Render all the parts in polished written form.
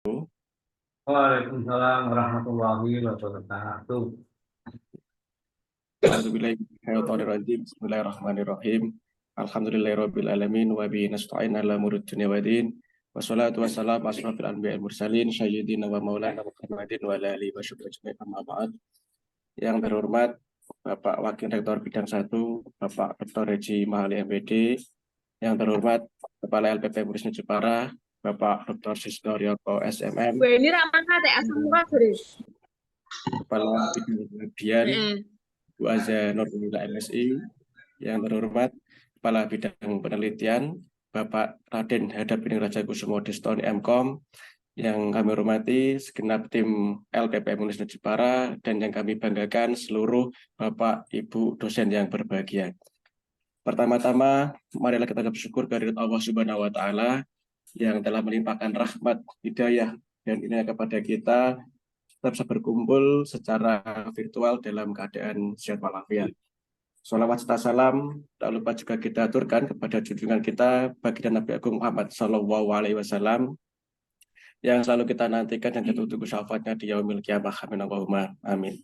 Waalaikumsalam warahmatullahi wabarakatuh. A'udzubillahi Bismillahirrahmanirrahim. Alhamdulillahirabbil alamin wa bihi nasta'in ala umuri dunya waddin. Wassalatu wassalamu asrofil anbiya'il mursalin sayyidina wa maulana Muhammadin wa ala alihi wasallam amma ba'd. Yang terhormat Bapak Wakil Rektor Bidang 1, Bapak Dr. Reji Mahali MPD. Yang terhormat Kepala LPP Murisno Jepara, Bapak Dr. Sisno Ryoko SMM. Kepala Bidang Pengabdian Bu Aza Nurulila MSI. Yang terhormat Kepala Bidang Penelitian Bapak Raden Hadapini Raja Kusumo Destoni MKOM. Yang kami hormati segenap tim LPP Murisno Jepara dan yang kami banggakan seluruh Bapak Ibu dosen yang berbahagia. Pertama-tama, marilah kita bersyukur kehadirat Allah Subhanahu wa Ta'ala yang telah melimpahkan rahmat, hidayah, dan inayah kepada kita. Kita bisa berkumpul secara virtual dalam keadaan sehat walafiat. Sholawat serta salam, tak lupa juga kita aturkan kepada junjungan kita, baginda Nabi Agung Muhammad SAW, yang selalu kita nantikan dan kita tunggu syafaatnya di yaumil qiyamah. Amin Allahumma amin.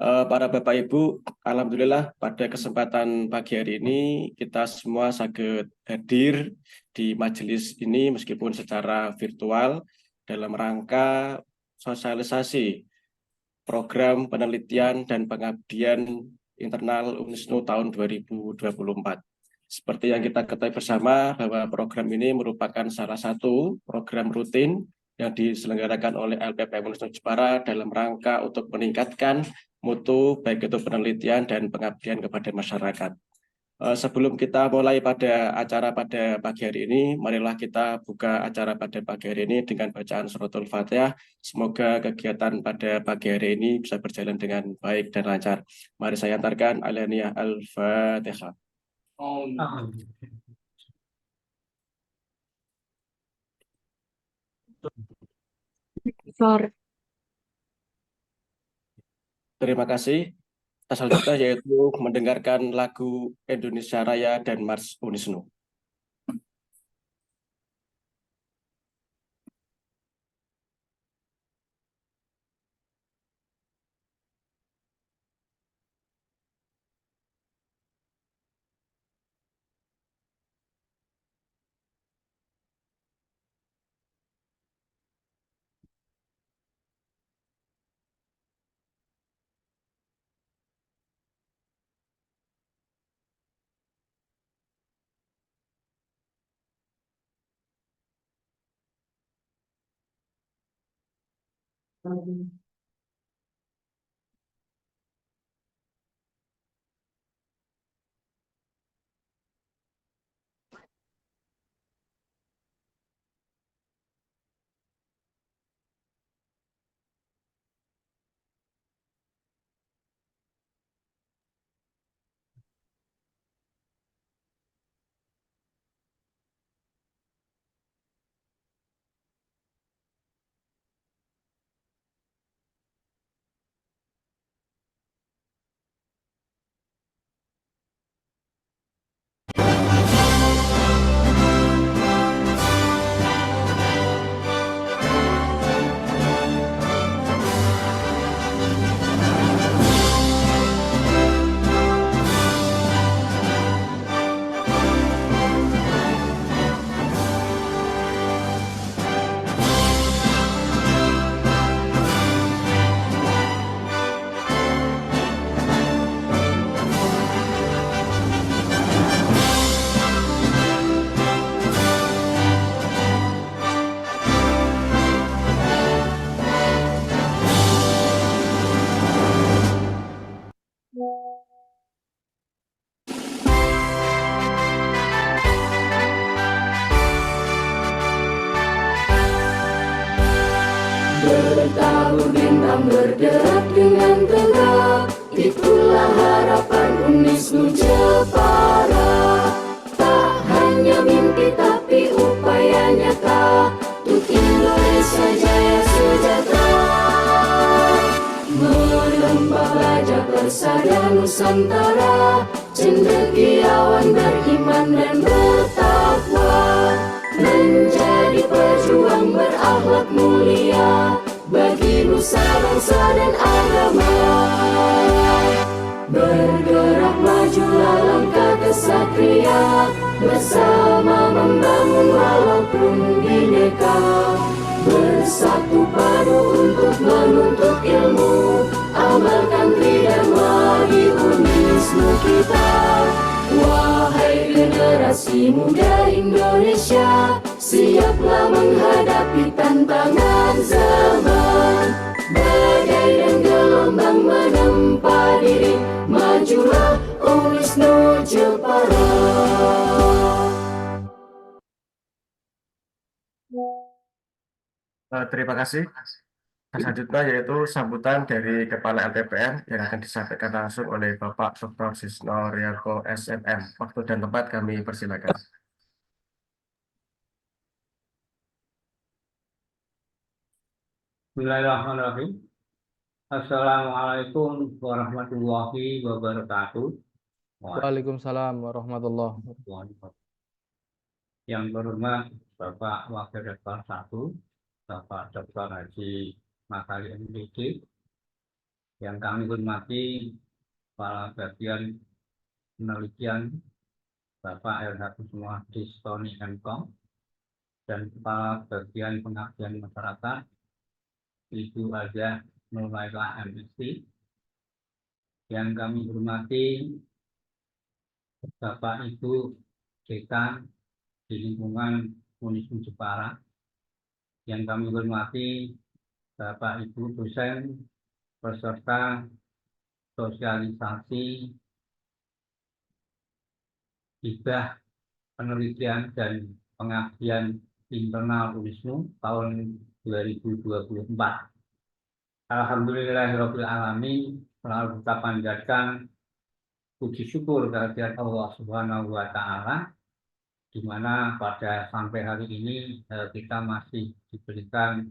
Para Bapak Ibu, alhamdulillah pada kesempatan pagi hari ini kita semua sakit hadir di majelis ini meskipun secara virtual dalam rangka sosialisasi program penelitian dan pengabdian internal UNISNU tahun 2024. Seperti yang kita ketahui bersama bahwa program ini merupakan salah satu program rutin yang diselenggarakan oleh LPP UNISNU Jepara dalam rangka untuk meningkatkan mutu baik itu penelitian dan pengabdian kepada masyarakat. Sebelum kita mulai pada acara pada pagi hari ini, marilah kita buka acara pada pagi hari ini dengan bacaan suratul Fatihah. Semoga kegiatan pada pagi hari ini bisa berjalan dengan baik dan lancar. Mari saya antarkan Alaniyah Al-Fatihah. Terima kasih. Selanjutnya yaitu mendengarkan lagu Indonesia Raya dan Mars UNISNU. Bertabuh bintang bergerak dengan tegak, itulah harapan UNISNU Jepara. Tak hanya mimpi tapi upaya nyata, untuk Indonesia jaya sejahtera. Menembak bajak persada Nusantara, cendekiawan beriman dan bertakwa, menjadi pejuang yang berakhlak mulia bagi nusa bangsa dan agama. Bergeraklah maju langkah kesatria, bersama membangun walaupun bineka. Bersatu padu untuk menuntut ilmu, amalkan tridharma di Unisnu kita. Wahai generasi muda Indonesia, siaplah menghadapi tantangan zaman. Badai dan gelombang menempa diri, majulah Unisnu Jepara. Terima kasih. Selanjutnya yaitu sambutan dari Kepala LPPM yang akan disampaikan langsung oleh Bapak Dr. Sisno Rianto SMM. Waktu dan tempat kami persilakan. Bismillahirrahmanirrahim. Assalamualaikum warahmatullahi wabarakatuh. Waalaikumsalam warahmatullahi wabarakatuh. Yang terhormat Bapak Wakil Rektor 1, Bapak Dr. Haji Makarim MPD, yang kami hormati Kepala Bagian Penelitian Bapak LH Kusuma Distoni MKOM, dan Kepala Bagian Pengabdian Masyarakat Ibu Azah Nuraila MSc, yang kami hormati Bapak Ibu Dekan di lingkungan Unisnu Jepara, yang kami hormati Bapak Ibu dosen peserta sosialisasi hibah penelitian dan pengabdian internal Unisnu tahun 2024. Alhamdulillahirabbil alamin, selalu kita panjatkan puji syukur kehadirat Allah Subhanahu wa taala, di mana pada sampai hari ini kita masih diberikan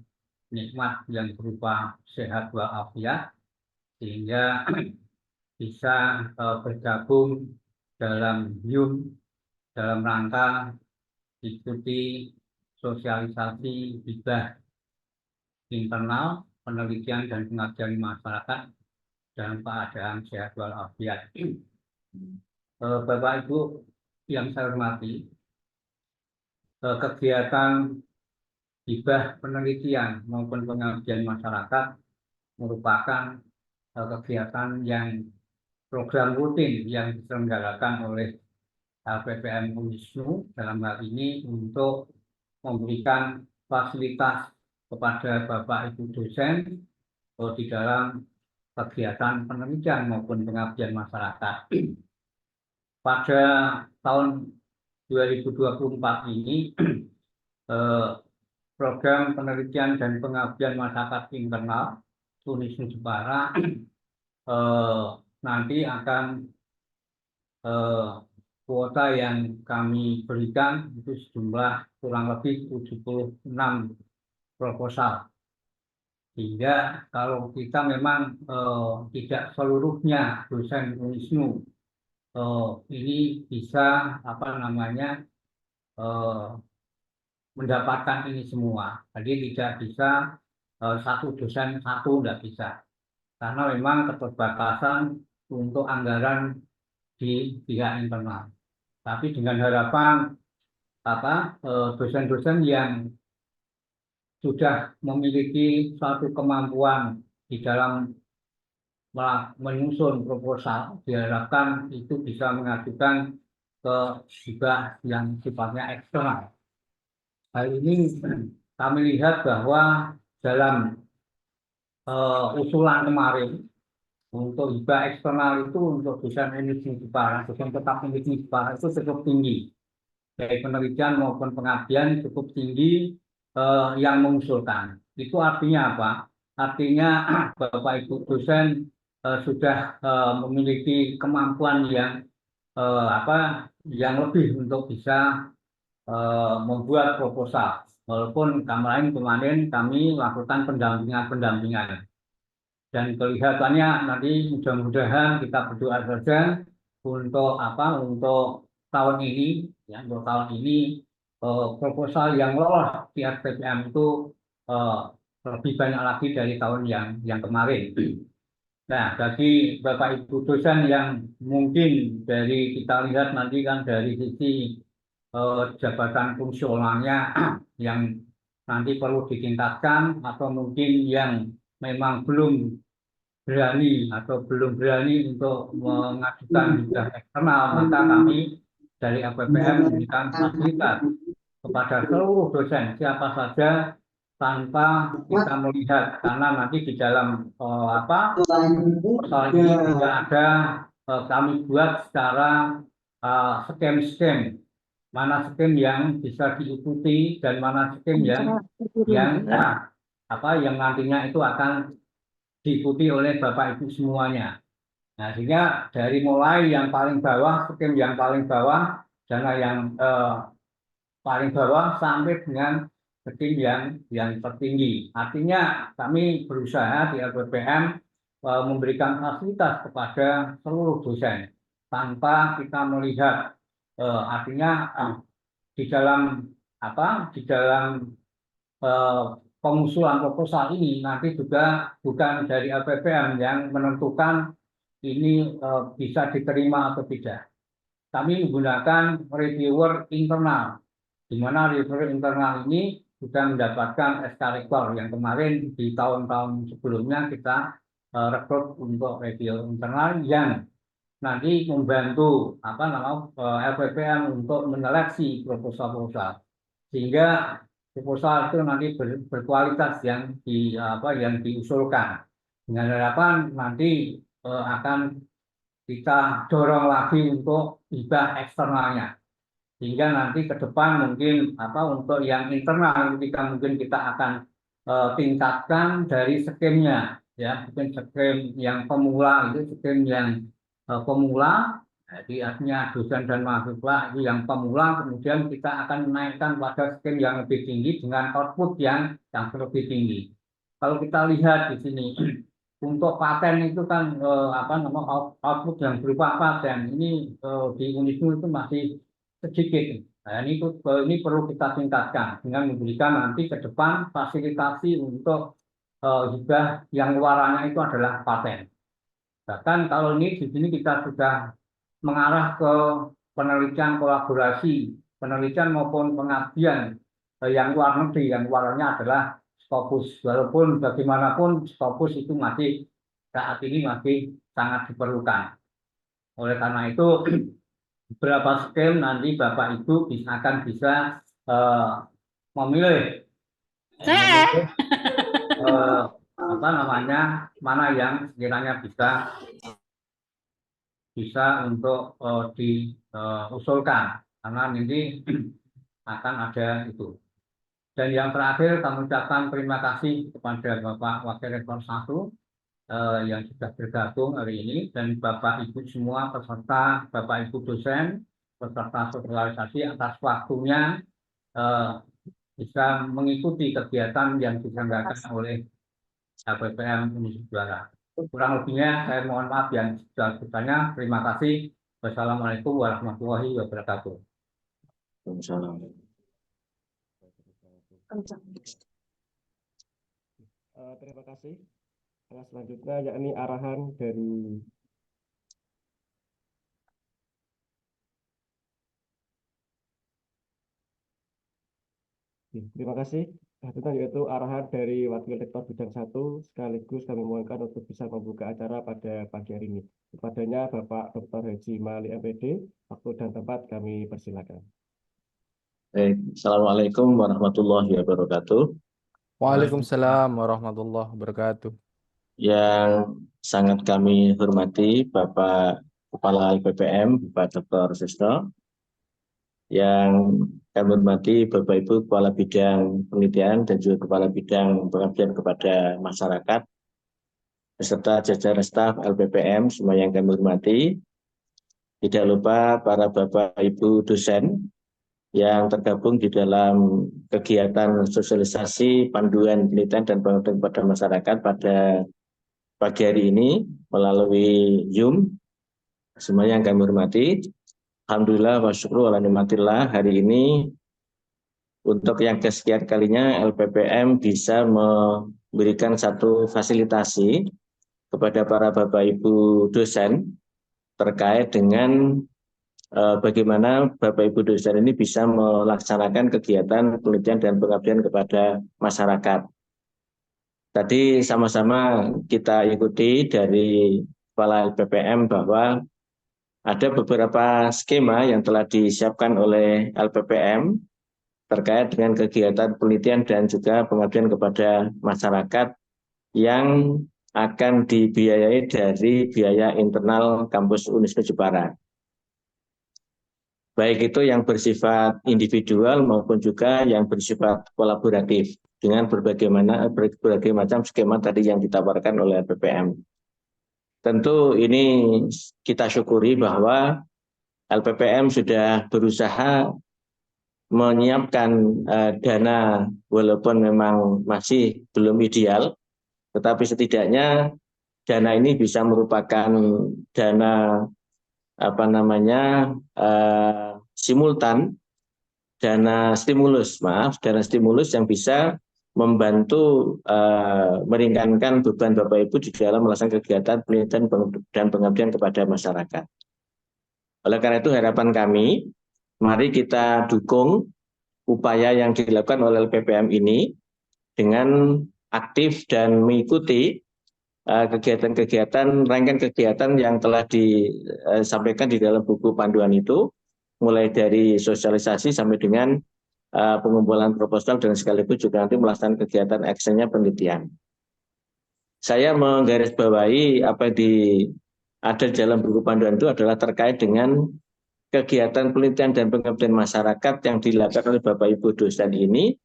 nikmat yang berupa sehat walafiat, sehingga bisa bergabung dalam YUM dalam rangka ikuti sosialisasi hibah internal penelitian dan pengabdian masyarakat dalam keadaan sehat walafiat. Bapak Ibu yang saya hormati, kegiatan hibah penelitian maupun pengabdian masyarakat merupakan kegiatan yang program rutin yang diselenggarakan oleh LPPM Unisnu dalam hal ini untuk memberikan fasilitas kepada Bapak Ibu dosen di dalam kegiatan penelitian maupun pengabdian masyarakat. Pada tahun 2024 ini program penelitian dan pengabdian masyarakat internal Unisnu Jepara nanti akan kuota yang kami berikan itu sejumlah kurang lebih 76 proposal. Sehingga kalau kita memang tidak seluruhnya dosen Unisnu ini bisa mendapatkan ini semua. Jadi tidak bisa satu dosen satu, tidak bisa. Karena memang keterbatasan untuk anggaran di pihak internal. Tapi dengan harapan dosen-dosen yang sudah memiliki suatu kemampuan di dalam menyusun proposal, diharapkan itu bisa mengajukan ke hibah yang sifatnya eksternal. Hal ini kami lihat bahwa dalam usulan kemarin untuk hibah eksternal itu untuk dosen Unisnu Jepara, dosen tetap Unisnu Jepara itu cukup tinggi, baik penelitian maupun pengabdian cukup tinggi yang mengusulkan. Itu artinya apa? Artinya Bapak Ibu dosen sudah memiliki kemampuan yang lebih untuk bisa membuat proposal. Walaupun kemarin kami lakukan pendampingan. Dan kelihatannya nanti mudah-mudahan kita berdoa saja untuk tahun ini, ya, untuk tahun ini proposal yang lolos di SPPM itu eh, lebih banyak lagi dari tahun yang kemarin. Nah, bagi Bapak Ibu dosen yang mungkin dari kita lihat nanti kan dari sisi jabatan fungsionalnya yang nanti perlu ditingkatkan atau mungkin yang memang belum berani atau belum berani untuk mengajukan hibah eksternal, maka kami dari LPPM memberikan fasilitas kepada seluruh dosen siapa saja tanpa kita melihat, karena nanti di dalam soal ini juga ada kami buat secara skema mana skim yang bisa diikuti dan mana skim yang nantinya itu akan diikuti oleh Bapak Ibu semuanya. Nah, sehingga dari mulai yang paling bawah, skim yang paling bawah, dana yang paling bawah sampai dengan skim yang tertinggi. Artinya kami berusaha di LPPM memberikan fasilitas kepada seluruh dosen tanpa kita melihat artinya di dalam di dalam pengusulan proposal ini nanti juga bukan dari LPPM yang menentukan ini bisa diterima atau tidak. Kami menggunakan reviewer internal, di mana reviewer internal ini sudah mendapatkan SK rektor yang kemarin di tahun-tahun sebelumnya kita rekrut untuk reviewer internal yang nanti membantu LPPM untuk menyeleksi proposal-proposal sehingga proposal itu nanti berkualitas yang diusulkan dengan harapan nanti akan kita dorong lagi untuk hibah eksternalnya sehingga nanti ke depan mungkin untuk yang internal ketika mungkin kita akan tingkatkan dari skemnya ya, mungkin skim yang pemula itu skim yang pemula, jadi artinya dosen dan mahasiswa itu yang pemula, kemudian kita akan menaikkan pada skim yang lebih tinggi dengan output yang lebih tinggi. Kalau kita lihat di sini untuk paten itu kan output yang berupa paten ini di Unisnu itu masih sedikit. Nah, ini perlu kita tingkatkan dengan memberikan nanti ke depan fasilitasi untuk hibah yang luarannya itu adalah paten. Bahkan kalau ini di sini kita sudah mengarah ke penelitian kolaborasi, penelitian maupun pengabdian yang luar negeri, yang luarnya adalah Scopus. Walaupun bagaimanapun Scopus itu masih saat ini masih sangat diperlukan. Oleh karena itu beberapa skim nanti Bapak Ibu akan bisa memilih mana yang sekiranya bisa untuk diusulkan karena nanti akan ada itu. Dan yang terakhir kami ucapkan terima kasih kepada Bapak Wakil Rektor 1 yang sudah bergabung hari ini dan Bapak Ibu semua peserta, Bapak Ibu dosen, peserta sosialisasi atas waktunya bisa mengikuti kegiatan yang diselenggarakan oleh LPPM Unisnu Juara. Kurang lebihnya saya mohon maaf yang sebesar-besarnya. Terima kasih. Wassalamualaikum warahmatullahi wabarakatuh. Terima kasih. Selanjutnya yakni arahan dari terima kasih. Selanjutnya yaitu arahan dari Wakil Rektor Bidang 1 sekaligus kami mohonkan untuk bisa membuka acara pada pagi hari ini. Kepadanya Bapak Dr. Haji Mali MPD, waktu dan tempat kami persilakan. Assalamualaikum warahmatullahi wabarakatuh. Waalaikumsalam warahmatullahi wabarakatuh. Yang sangat kami hormati Bapak Kepala LPPM, Bapak Dr. Sesto. Yang kami hormati Bapak Ibu Kepala Bidang Penelitian dan juga Kepala Bidang Pengabdian kepada Masyarakat, beserta jajaran staf LPPM semua yang kami hormati. Tidak lupa para Bapak Ibu dosen yang tergabung di dalam kegiatan sosialisasi, panduan penelitian dan pengabdian kepada masyarakat pada pagi hari ini melalui Zoom. Semua yang kami hormati, alhamdulillah wa syukru ala nikmatillah, hari ini untuk yang kesekian kalinya LPPM bisa memberikan satu fasilitasi kepada para Bapak Ibu dosen terkait dengan bagaimana Bapak Ibu dosen ini bisa melaksanakan kegiatan penelitian dan pengabdian kepada masyarakat. Tadi sama-sama kita ikuti dari Kepala LPPM bahwa ada beberapa skema yang telah disiapkan oleh LPPM terkait dengan kegiatan penelitian dan juga pengabdian kepada masyarakat yang akan dibiayai dari biaya internal kampus Unisba Jepara. Baik itu yang bersifat individual maupun juga yang bersifat kolaboratif dengan berbagai macam skema tadi yang ditawarkan oleh LPPM. Tentu ini kita syukuri bahwa LPPM sudah berusaha menyiapkan dana walaupun memang masih belum ideal, tetapi setidaknya dana ini bisa merupakan dana simultan, dana stimulus yang bisa membantu meringankan beban Bapak Ibu di dalam melaksanakan kegiatan penelitian dan pengabdian kepada masyarakat. Oleh karena itu harapan kami, mari kita dukung upaya yang dilakukan oleh LPPM ini dengan aktif dan mengikuti rangkaian kegiatan yang telah disampaikan di dalam buku panduan itu, mulai dari sosialisasi sampai dengan pengumpulan proposal dan sekaligus juga nanti melaksanakan kegiatan actionnya penelitian. Saya menggarisbawahi apa yang ada dalam buku panduan itu adalah terkait dengan kegiatan penelitian dan pengabdian masyarakat yang dilakukan oleh Bapak Ibu dosen ini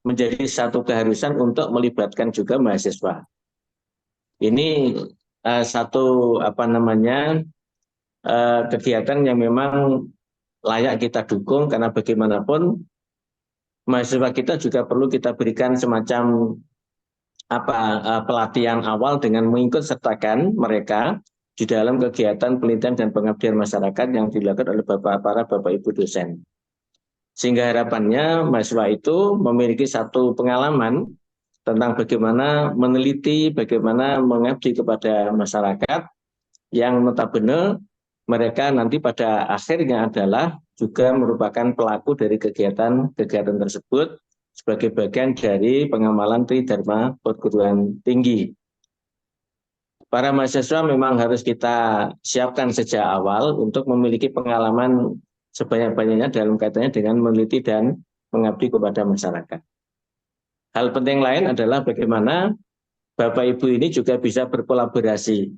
menjadi satu keharusan untuk melibatkan juga mahasiswa. Ini satu kegiatan yang memang layak kita dukung karena bagaimanapun mahasiswa kita juga perlu kita berikan semacam pelatihan awal dengan mengikut sertakan mereka di dalam kegiatan penelitian dan pengabdian masyarakat yang dilakukan oleh para Bapak Ibu dosen. Sehingga harapannya mahasiswa itu memiliki satu pengalaman tentang bagaimana meneliti, bagaimana mengabdi kepada masyarakat yang notabene mereka nanti pada akhirnya adalah juga merupakan pelaku dari kegiatan tersebut sebagai bagian dari pengamalan Tridharma perguruan tinggi. Para mahasiswa memang harus kita siapkan sejak awal untuk memiliki pengalaman sebanyak-banyaknya dalam kaitannya dengan meneliti dan mengabdi kepada masyarakat. Hal penting lain adalah bagaimana Bapak Ibu ini juga bisa berkolaborasi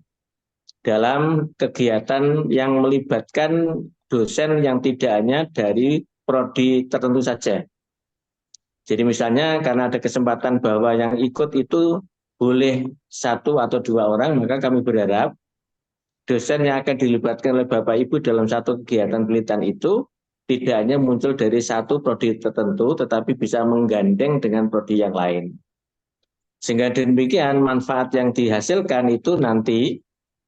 dalam kegiatan yang melibatkan dosen yang tidak hanya dari prodi tertentu saja. Jadi misalnya karena ada kesempatan bahwa yang ikut itu boleh 1 atau 2 orang, maka kami berharap dosen yang akan dilibatkan oleh Bapak Ibu dalam satu kegiatan penelitian itu tidak hanya muncul dari satu prodi tertentu, tetapi bisa menggandeng dengan prodi yang lain. Sehingga demikian manfaat yang dihasilkan itu nanti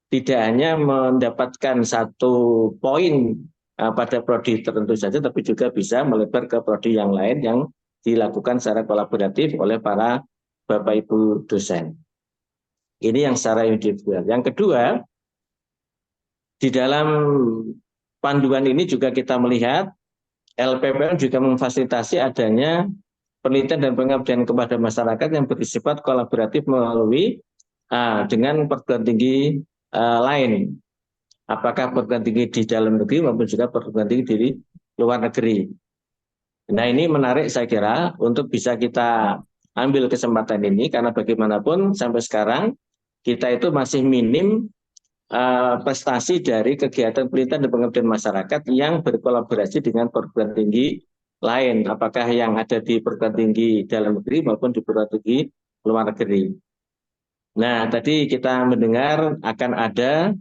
tidak hanya mendapatkan satu poin pada prodi tertentu saja, tapi juga bisa melebar ke prodi yang lain yang dilakukan secara kolaboratif oleh para Bapak Ibu dosen. Ini yang secara individual. Yang kedua, di dalam panduan ini juga kita melihat LPPM juga memfasilitasi adanya penelitian dan pengabdian kepada masyarakat yang bersifat kolaboratif melalui dengan perguruan tinggi lain. Apakah perguruan tinggi di dalam negeri maupun juga perguruan tinggi di luar negeri. Nah ini menarik saya kira untuk bisa kita ambil kesempatan ini karena bagaimanapun sampai sekarang kita itu masih minim prestasi dari kegiatan penelitian dan pengabdian masyarakat yang berkolaborasi dengan perguruan tinggi lain. Apakah yang ada di perguruan tinggi dalam negeri maupun di perguruan tinggi luar negeri. Nah tadi kita mendengar akan ada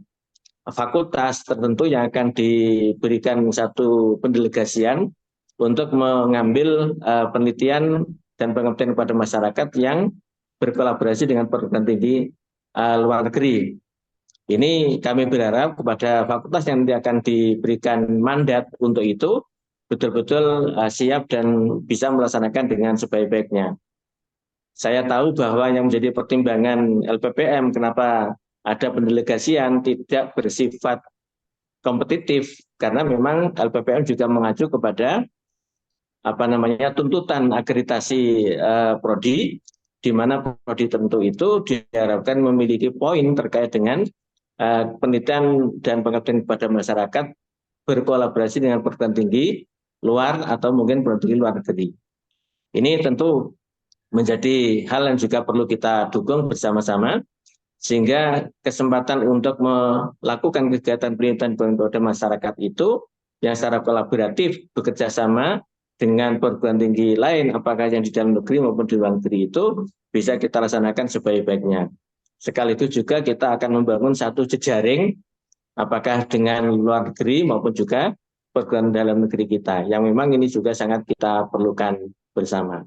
fakultas tertentu yang akan diberikan satu pendelegasian untuk mengambil penelitian dan pengabdian kepada masyarakat yang berkolaborasi dengan perguruan tinggi luar negeri. Ini kami berharap kepada fakultas yang nanti akan diberikan mandat untuk itu, betul-betul siap dan bisa melaksanakan dengan sebaik-baiknya. Saya tahu bahwa yang menjadi pertimbangan LPPM kenapa ada pendelegasian tidak bersifat kompetitif, karena memang LPPM juga mengacu kepada tuntutan akreditasi prodi, di mana prodi tentu itu diharapkan memiliki poin terkait dengan penelitian dan pengabdian kepada masyarakat berkolaborasi dengan perguruan tinggi luar atau mungkin perguruan tinggi luar negeri. Ini tentu menjadi hal yang juga perlu kita dukung bersama-sama, sehingga kesempatan untuk melakukan kegiatan penelitian kepada masyarakat itu yang secara kolaboratif bekerja sama dengan perguruan tinggi lain, apakah yang di dalam negeri maupun di luar negeri, itu bisa kita laksanakan sebaik-baiknya. Sekaligus juga kita akan membangun satu jejaring, apakah dengan luar negeri maupun juga perguruan dalam negeri kita, yang memang ini juga sangat kita perlukan bersama.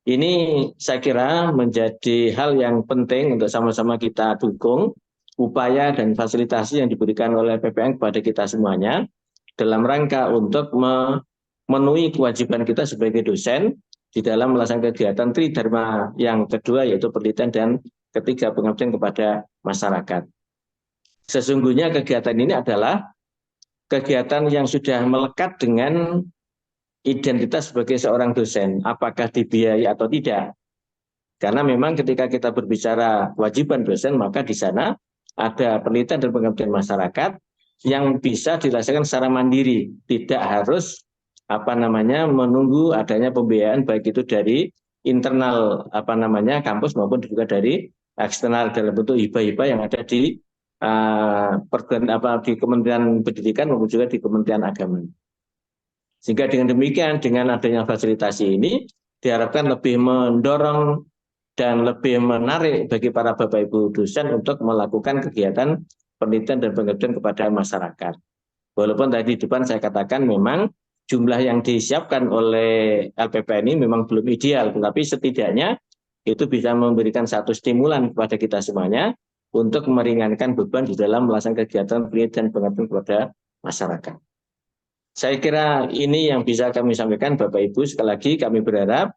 Ini saya kira menjadi hal yang penting untuk sama-sama kita dukung upaya dan fasilitasi yang diberikan oleh PPM kepada kita semuanya dalam rangka untuk memenuhi kewajiban kita sebagai dosen di dalam melaksanakan kegiatan tridharma yang kedua, yaitu penelitian, dan ketiga pengabdian kepada masyarakat. Sesungguhnya kegiatan ini adalah kegiatan yang sudah melekat dengan identitas sebagai seorang dosen, apakah dibiayai atau tidak. Karena memang ketika kita berbicara kewajiban dosen, maka di sana ada penelitian dan pengabdian masyarakat yang bisa dilaksanakan secara mandiri, tidak harus menunggu adanya pembiayaan baik itu dari internal kampus maupun juga dari eksternal dalam bentuk hibah-hibah yang ada di di Kementerian Pendidikan maupun juga di Kementerian Agama. Sehingga dengan demikian, dengan adanya fasilitasi ini diharapkan lebih mendorong dan lebih menarik bagi para Bapak Ibu dosen untuk melakukan kegiatan penelitian dan pengabdian kepada masyarakat. Walaupun tadi di depan saya katakan memang jumlah yang disiapkan oleh LPPM ini memang belum ideal, tetapi setidaknya itu bisa memberikan satu stimulan kepada kita semuanya untuk meringankan beban di dalam melaksanakan kegiatan penelitian dan pengabdian kepada masyarakat. Saya kira ini yang bisa kami sampaikan Bapak Ibu. Sekali lagi kami berharap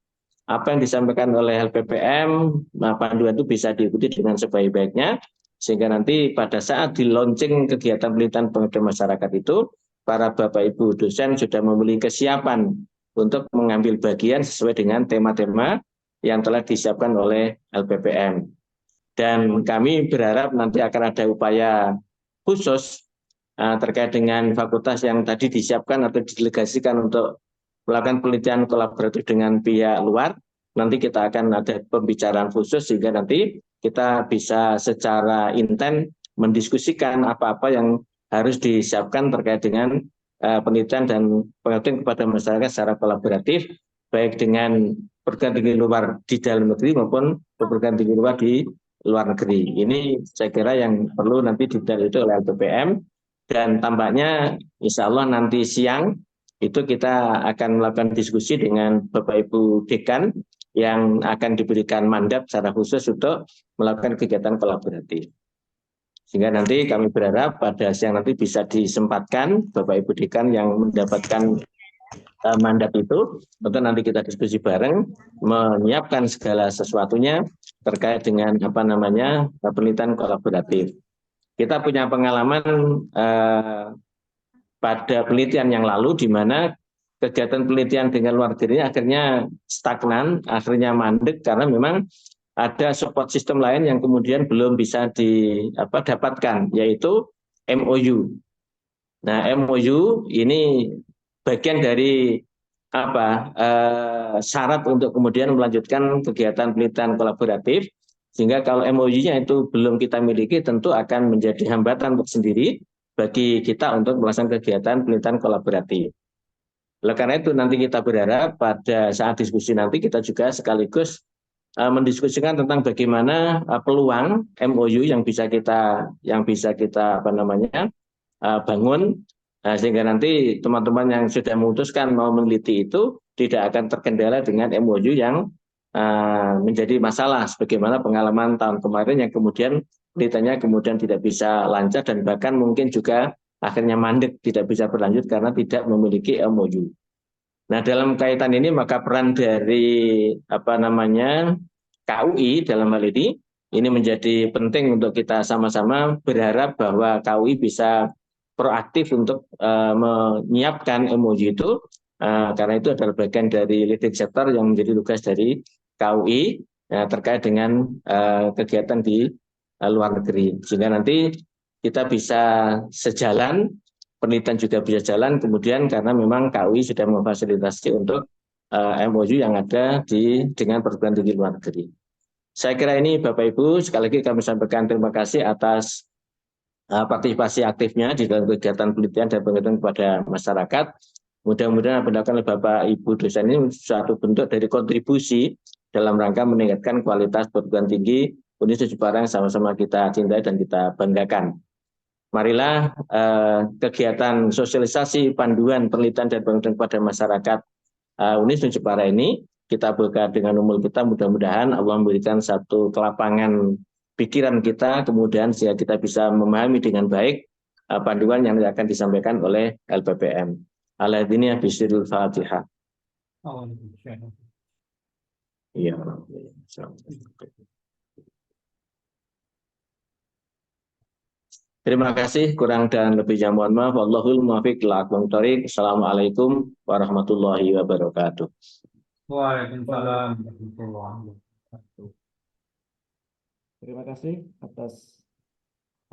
apa yang disampaikan oleh LPPM, panduan itu bisa diikuti dengan sebaik-baiknya, sehingga nanti pada saat di launching kegiatan penelitian pengabdian masyarakat itu, para Bapak Ibu dosen sudah memiliki kesiapan untuk mengambil bagian sesuai dengan tema-tema yang telah disiapkan oleh LPPM. Dan kami berharap nanti akan ada upaya khusus terkait dengan fakultas yang tadi disiapkan atau didelegasikan untuk melakukan penelitian kolaboratif dengan pihak luar. Nanti kita akan ada pembicaraan khusus sehingga nanti kita bisa secara intens mendiskusikan apa-apa yang harus disiapkan terkait dengan penelitian dan pengabdian kepada masyarakat secara kolaboratif, baik dengan perguruan tinggi luar di dalam negeri maupun perguruan tinggi luar di luar negeri. Ini saya kira yang perlu nanti diteliti oleh LPPM. Dan tampaknya insya Allah nanti siang itu kita akan melakukan diskusi dengan Bapak Ibu Dekan yang akan diberikan mandat secara khusus untuk melakukan kegiatan kolaboratif. Sehingga nanti kami berharap pada siang nanti bisa disempatkan Bapak Ibu Dekan yang mendapatkan mandat itu, tentu nanti kita diskusi bareng, menyiapkan segala sesuatunya terkait dengan penelitian kolaboratif. Kita punya pengalaman pada penelitian yang lalu di mana kegiatan penelitian dengan luar negeri akhirnya stagnan, akhirnya mandek karena memang ada support system lain yang kemudian belum bisa didapatkan, yaitu MOU. Nah, MOU ini bagian dari syarat untuk kemudian melanjutkan kegiatan penelitian kolaboratif. Sehingga kalau MOU-nya itu belum kita miliki, tentu akan menjadi hambatan tersendiri bagi kita untuk melaksanakan kegiatan penelitian kolaboratif. Oleh karena itu nanti kita berharap pada saat diskusi nanti kita juga sekaligus mendiskusikan tentang bagaimana peluang MOU yang bisa kita bangun, sehingga nanti teman-teman yang sudah memutuskan mau meneliti itu tidak akan terkendala dengan MOU yang menjadi masalah sebagaimana pengalaman tahun kemarin yang kemudian penelitiannya kemudian tidak bisa lancar dan bahkan mungkin juga akhirnya mandek, tidak bisa berlanjut karena tidak memiliki MOU. Nah, dalam kaitan ini maka peran dari KUI dalam hal ini menjadi penting untuk kita sama-sama berharap bahwa KUI bisa proaktif untuk menyiapkan MOU itu, karena itu adalah bagian dari leading sector yang menjadi tugas dari KUI terkait dengan kegiatan di luar negeri, sehingga nanti kita bisa sejalan, penelitian juga bisa jalan, kemudian karena memang KUI sudah memfasilitasi untuk MOU yang ada dengan perguruan tinggi luar negeri. Saya kira ini Bapak Ibu, sekali lagi kami sampaikan terima kasih atas partisipasi aktifnya di dalam kegiatan penelitian dan pengetahuan kepada masyarakat. Mudah-mudahan apa dilakukan oleh Bapak Ibu dosen ini suatu bentuk dari kontribusi dalam rangka meningkatkan kualitas perguruan tinggi Universitas Jepara yang sama-sama kita cintai dan kita banggakan. Marilah kegiatan sosialisasi panduan penelitian dan pengetahuan kepada masyarakat Universitas Jepara ini kita buka dengan umur kita, mudah-mudahan Allah memberikan satu kelapangan pikiran kita, kemudian sehingga kita bisa memahami dengan baik panduan yang akan disampaikan oleh LPPM. Al-Hadiniyah bisirul Fatihah. Iya. Terima kasih, kurang dan lebihnya mohon maaf. Wallahul muwaffiq ila aqwamit thoriq. Assalamualaikum warahmatullahi wabarakatuh. Waalaikumsalam warahmatullahi wabarakatuh. Terima kasih atas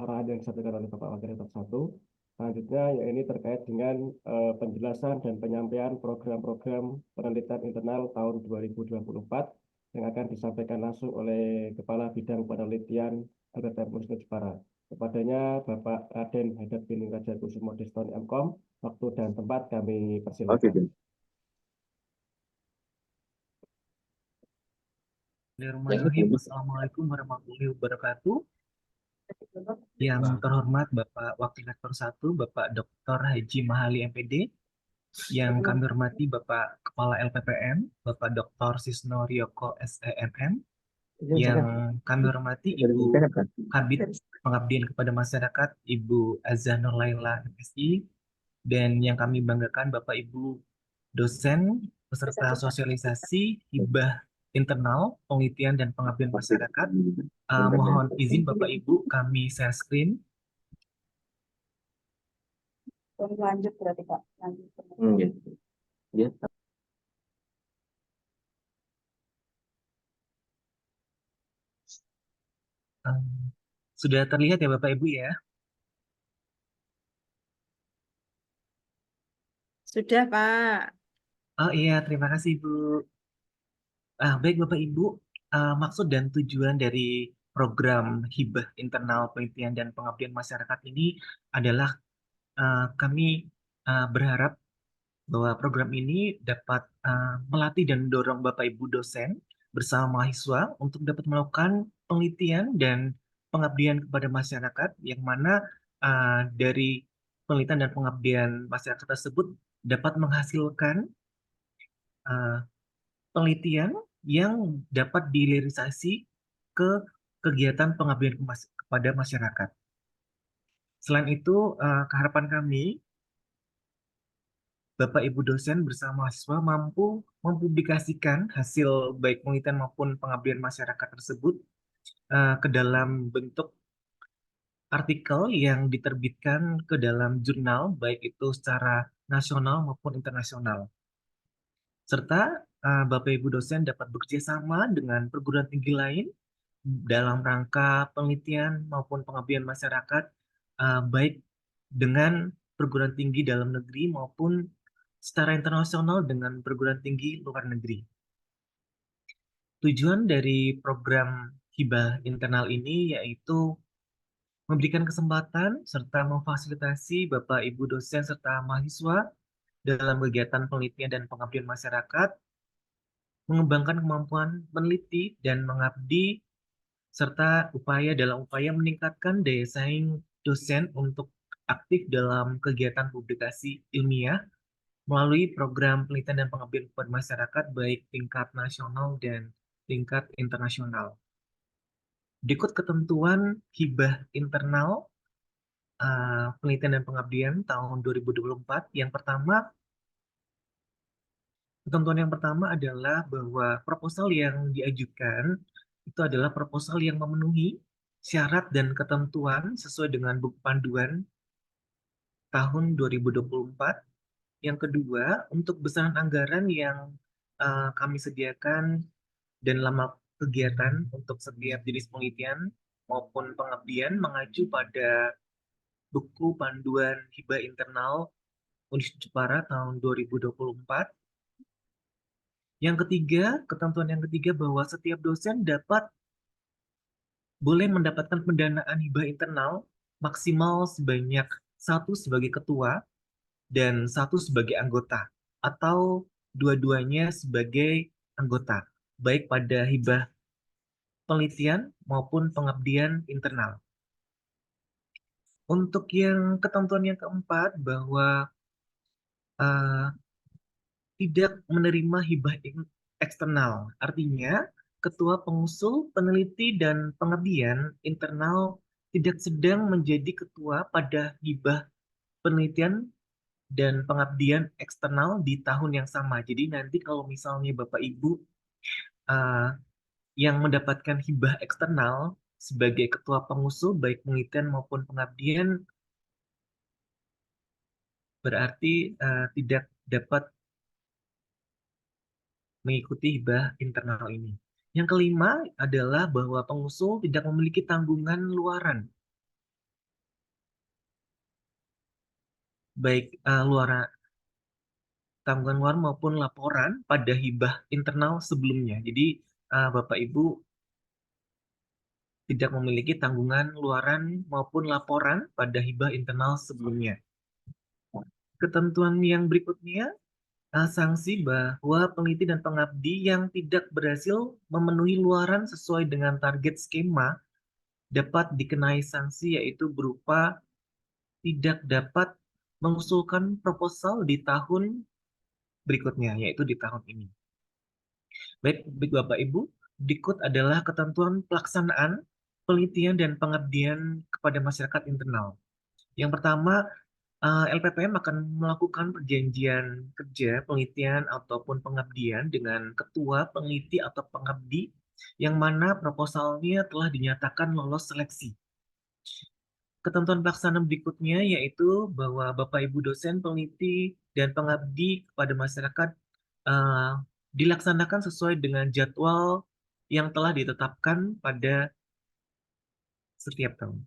arahan yang disampaikan oleh Bapak Wakil Rektor 1. Selanjutnya, yang ini terkait dengan penjelasan dan penyampaian program-program penelitian internal tahun 2024 yang akan disampaikan langsung oleh Kepala Bidang Penelitian LPPM Universitas Jepara. Kepadanya Bapak Raden Hadap bin Raja Kusumo Deston MKOM, waktu dan tempat kami persilakan. Assalamualaikum warahmatullahi wabarakatuh. Yang terhormat Bapak Wakil Rektor 1, Bapak Dr. Haji Mahali MPD. Yang kami hormati Bapak Kepala LPPM, Bapak Dr. Sisno Ryoko SEMM. Yang kami hormati Ibu Kabid Pengabdian kepada Masyarakat, Ibu Azza Nurlaila MSI. Dan yang kami banggakan Bapak Ibu dosen peserta sosialisasi hibah internal penelitian dan pengabdian masyarakat. Mohon izin Bapak Ibu kami share screen. Lanjut berarti Pak. Lanjut. Ya. Sudah terlihat ya Bapak Ibu ya? Sudah Pak. Oh iya, terima kasih Bu. Baik Bapak Ibu, maksud dan tujuan dari program hibah internal penelitian dan pengabdian masyarakat ini adalah kami berharap bahwa program ini dapat melatih dan mendorong Bapak Ibu dosen bersama mahasiswa untuk dapat melakukan penelitian dan pengabdian kepada masyarakat, yang mana dari penelitian dan pengabdian masyarakat tersebut dapat menghasilkan penelitian yang dapat dihilirisasi ke kegiatan pengabdian kepada masyarakat. Selain itu, harapan kami Bapak Ibu dosen bersama mahasiswa mampu mempublikasikan hasil baik penelitian maupun pengabdian masyarakat tersebut ke dalam bentuk artikel yang diterbitkan ke dalam jurnal, baik itu secara nasional maupun internasional. Serta Bapak Ibu dosen dapat bekerjasama dengan perguruan tinggi lain dalam rangka penelitian maupun pengabdian masyarakat, baik dengan perguruan tinggi dalam negeri maupun secara internasional dengan perguruan tinggi luar negeri. Tujuan dari program hibah internal ini yaitu memberikan kesempatan serta memfasilitasi Bapak Ibu dosen serta mahasiswa dalam kegiatan penelitian dan pengabdian masyarakat, mengembangkan kemampuan meneliti dan mengabdi, serta dalam upaya meningkatkan daya saing dosen untuk aktif dalam kegiatan publikasi ilmiah melalui program penelitian dan pengabdian kepada masyarakat baik tingkat nasional dan tingkat internasional. Berikut ketentuan hibah internal penelitian dan pengabdian tahun 2024. Yang pertama, ketentuan yang pertama adalah bahwa proposal yang diajukan itu adalah proposal yang memenuhi syarat dan ketentuan sesuai dengan buku panduan tahun 2024. Yang kedua, untuk besaran anggaran yang kami sediakan dan lama kegiatan untuk setiap jenis penelitian maupun pengabdian mengacu pada buku panduan hibah internal Universitas Jepara tahun 2024. Yang ketiga, ketentuan yang ketiga bahwa setiap dosen boleh mendapatkan pendanaan hibah internal maksimal sebanyak 1 sebagai ketua dan 1 sebagai anggota, atau dua-duanya sebagai anggota, baik pada hibah penelitian maupun pengabdian internal. Untuk yang ketentuan yang keempat, bahwa tidak menerima hibah eksternal. Artinya, ketua pengusul, peneliti, dan pengabdian internal tidak sedang menjadi ketua pada hibah penelitian dan pengabdian eksternal di tahun yang sama. Jadi nanti kalau misalnya Bapak Ibu yang mendapatkan hibah eksternal sebagai ketua pengusul baik penelitian maupun pengabdian, berarti tidak dapat mengikuti hibah internal ini. Yang kelima adalah bahwa pengusul tidak memiliki tanggungan luaran, baik tanggungan luar maupun laporan pada hibah internal sebelumnya. Jadi Bapak Ibu tidak memiliki tanggungan luaran maupun laporan pada hibah internal sebelumnya. Ketentuan yang berikutnya, sanksi bahwa peneliti dan pengabdi yang tidak berhasil memenuhi luaran sesuai dengan target skema dapat dikenai sanksi, yaitu berupa tidak dapat mengusulkan proposal di tahun berikutnya, yaitu di tahun ini. Baik Bapak Ibu, berikut adalah ketentuan pelaksanaan penelitian dan pengabdian kepada masyarakat internal. Yang pertama, LPPM akan melakukan perjanjian kerja penelitian ataupun pengabdian dengan ketua peneliti atau pengabdi yang mana proposalnya telah dinyatakan lolos seleksi. Ketentuan pelaksanaan berikutnya yaitu bahwa Bapak Ibu dosen, peneliti, dan pengabdi kepada masyarakat dilaksanakan sesuai dengan jadwal yang telah ditetapkan pada setiap tahun,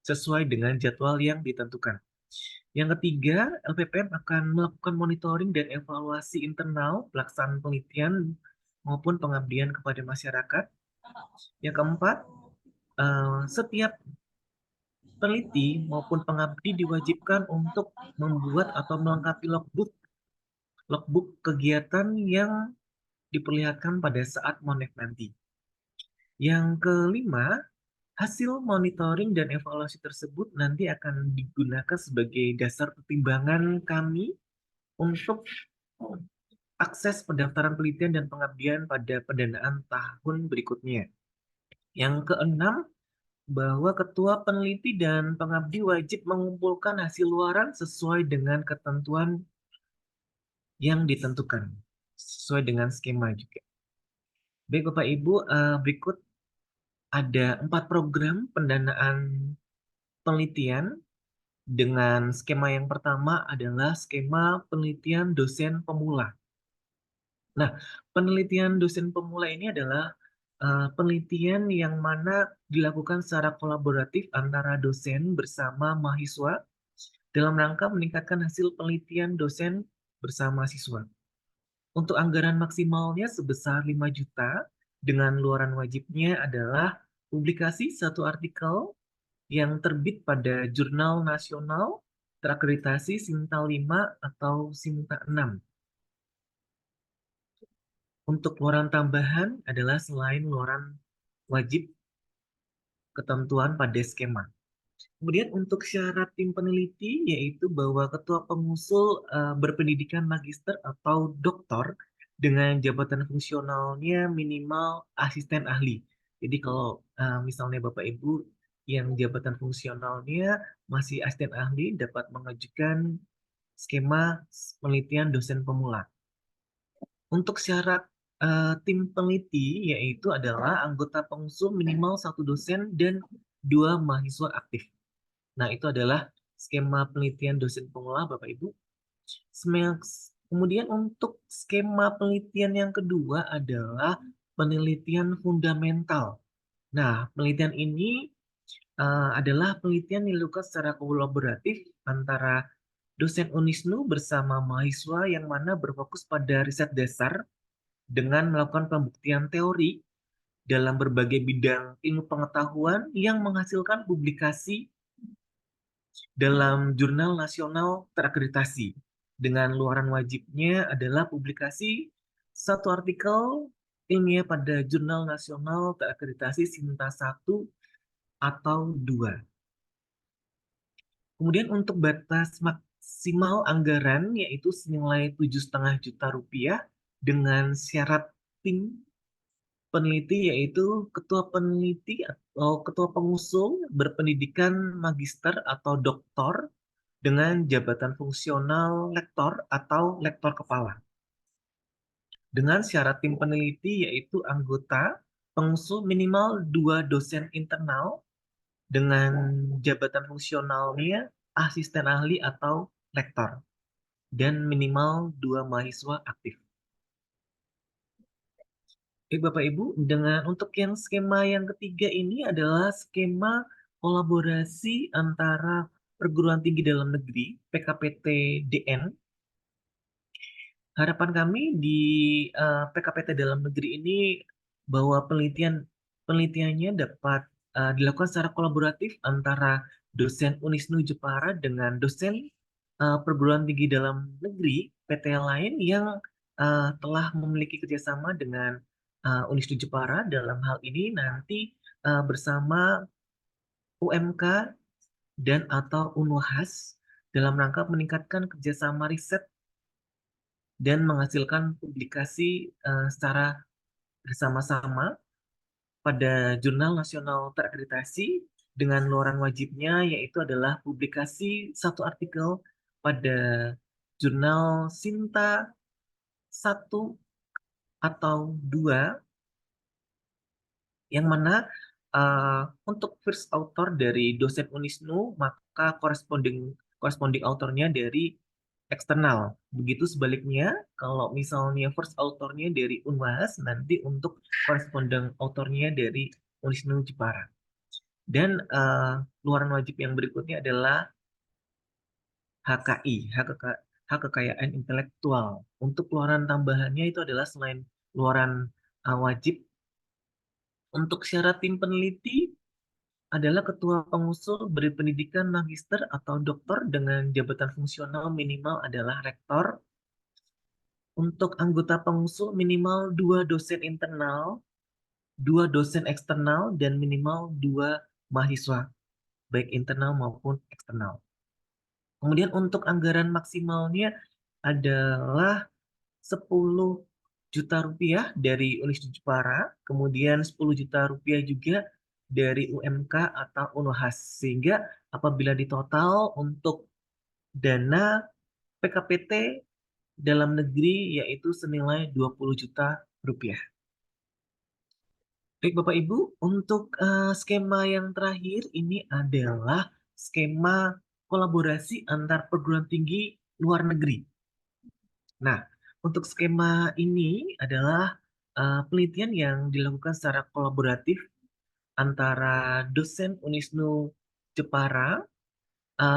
sesuai dengan jadwal yang ditentukan. Yang ketiga, LPPM akan melakukan monitoring dan evaluasi internal pelaksanaan penelitian maupun pengabdian kepada masyarakat. Yang keempat, setiap peneliti maupun pengabdi diwajibkan untuk membuat atau melengkapi logbook kegiatan yang diperlihatkan pada saat monek nanti. Yang kelima, hasil monitoring dan evaluasi tersebut nanti akan digunakan sebagai dasar pertimbangan kami untuk akses pendaftaran penelitian dan pengabdian pada pendanaan tahun berikutnya. Yang keenam, bahwa ketua peneliti dan pengabdi wajib mengumpulkan hasil luaran sesuai dengan ketentuan yang ditentukan, sesuai dengan skema juga. Baik Bapak Ibu, berikut ada 4 program pendanaan penelitian dengan skema yang pertama adalah skema penelitian dosen pemula. Nah, penelitian dosen pemula ini adalah penelitian yang mana dilakukan secara kolaboratif antara dosen bersama mahasiswa dalam rangka meningkatkan hasil penelitian dosen bersama siswa. Untuk anggaran maksimalnya sebesar 5 juta dengan luaran wajibnya adalah publikasi 1 artikel yang terbit pada jurnal nasional terakreditasi Sinta 5 atau Sinta 6. Untuk luaran tambahan adalah selain luaran wajib ketentuan pada skema. Kemudian untuk syarat tim peneliti yaitu bahwa ketua pengusul berpendidikan magister atau doktor dengan jabatan fungsionalnya minimal asisten ahli. Jadi kalau misalnya Bapak Ibu yang jabatan fungsionalnya masih asisten ahli dapat mengajukan skema penelitian dosen pemula. Untuk syarat tim peneliti yaitu adalah anggota pengusul minimal 1 dosen dan 2 mahasiswa aktif. Nah, itu adalah skema penelitian dosen pemula, Bapak Ibu. Kemudian untuk skema penelitian yang kedua adalah penelitian fundamental. Nah, penelitian ini adalah penelitian yang dilakukan secara kolaboratif antara dosen Unisnu bersama mahasiswa yang mana berfokus pada riset dasar dengan melakukan pembuktian teori dalam berbagai bidang ilmu pengetahuan yang menghasilkan publikasi dalam jurnal nasional terakreditasi. Dengan luaran wajibnya adalah publikasi 1 artikel ilmiah pada jurnal nasional terakreditasi Sinta 1 atau 2. Kemudian untuk batas maksimal anggaran yaitu senilai 7,5 juta rupiah dengan syarat tim peneliti yaitu ketua peneliti atau ketua pengusul berpendidikan magister atau doktor dengan jabatan fungsional lektor atau lektor kepala. Dengan syarat tim peneliti yaitu anggota pengusul minimal 2 dosen internal dengan jabatan fungsionalnya asisten ahli atau lektor dan minimal 2 mahasiswa aktif. Oke, Bapak Ibu, untuk yang skema yang ketiga ini adalah skema kolaborasi antara perguruan tinggi dalam negeri, PKPT-DN. Harapan kami di PKPT dalam negeri ini bahwa penelitiannya dapat dilakukan secara kolaboratif antara dosen Unisnu Jepara dengan dosen perguruan tinggi dalam negeri PT lain yang telah memiliki kerjasama dengan Unisnu Jepara. Dalam hal ini nanti bersama UMK dan atau Unwahas dalam rangka meningkatkan kerjasama riset dan menghasilkan publikasi secara bersama-sama pada jurnal nasional terakreditasi dengan luaran wajibnya yaitu adalah publikasi 1 artikel pada jurnal Sinta 1 atau 2 yang mana untuk first author dari dosen Unisnu maka corresponding autornya dari eksternal. Begitu sebaliknya, kalau misalnya first authornya dari Unwahas, nanti untuk corresponding autornya dari Unisnu Jepara. Dan luaran wajib yang berikutnya adalah HKI, hak kekayaan intelektual. Untuk luaran tambahannya itu adalah selain luaran wajib, untuk syarat tim peneliti adalah ketua pengusul berpendidikan magister atau doktor dengan jabatan fungsional minimal adalah rektor. Untuk anggota pengusul minimal 2 dosen internal, 2 dosen eksternal, dan minimal 2 mahasiswa, baik internal maupun eksternal. Kemudian untuk anggaran maksimalnya adalah 10 juta rupiah dari Unisnu Jepara, kemudian 10 juta rupiah juga dari UMK atau Unwahas. Sehingga apabila ditotal untuk dana PKPT dalam negeri yaitu senilai 20 juta rupiah. Baik Bapak Ibu, untuk skema yang terakhir ini adalah skema kolaborasi antar perguruan tinggi luar negeri. Nah, untuk skema ini adalah penelitian yang dilakukan secara kolaboratif antara dosen Unisnu Jepara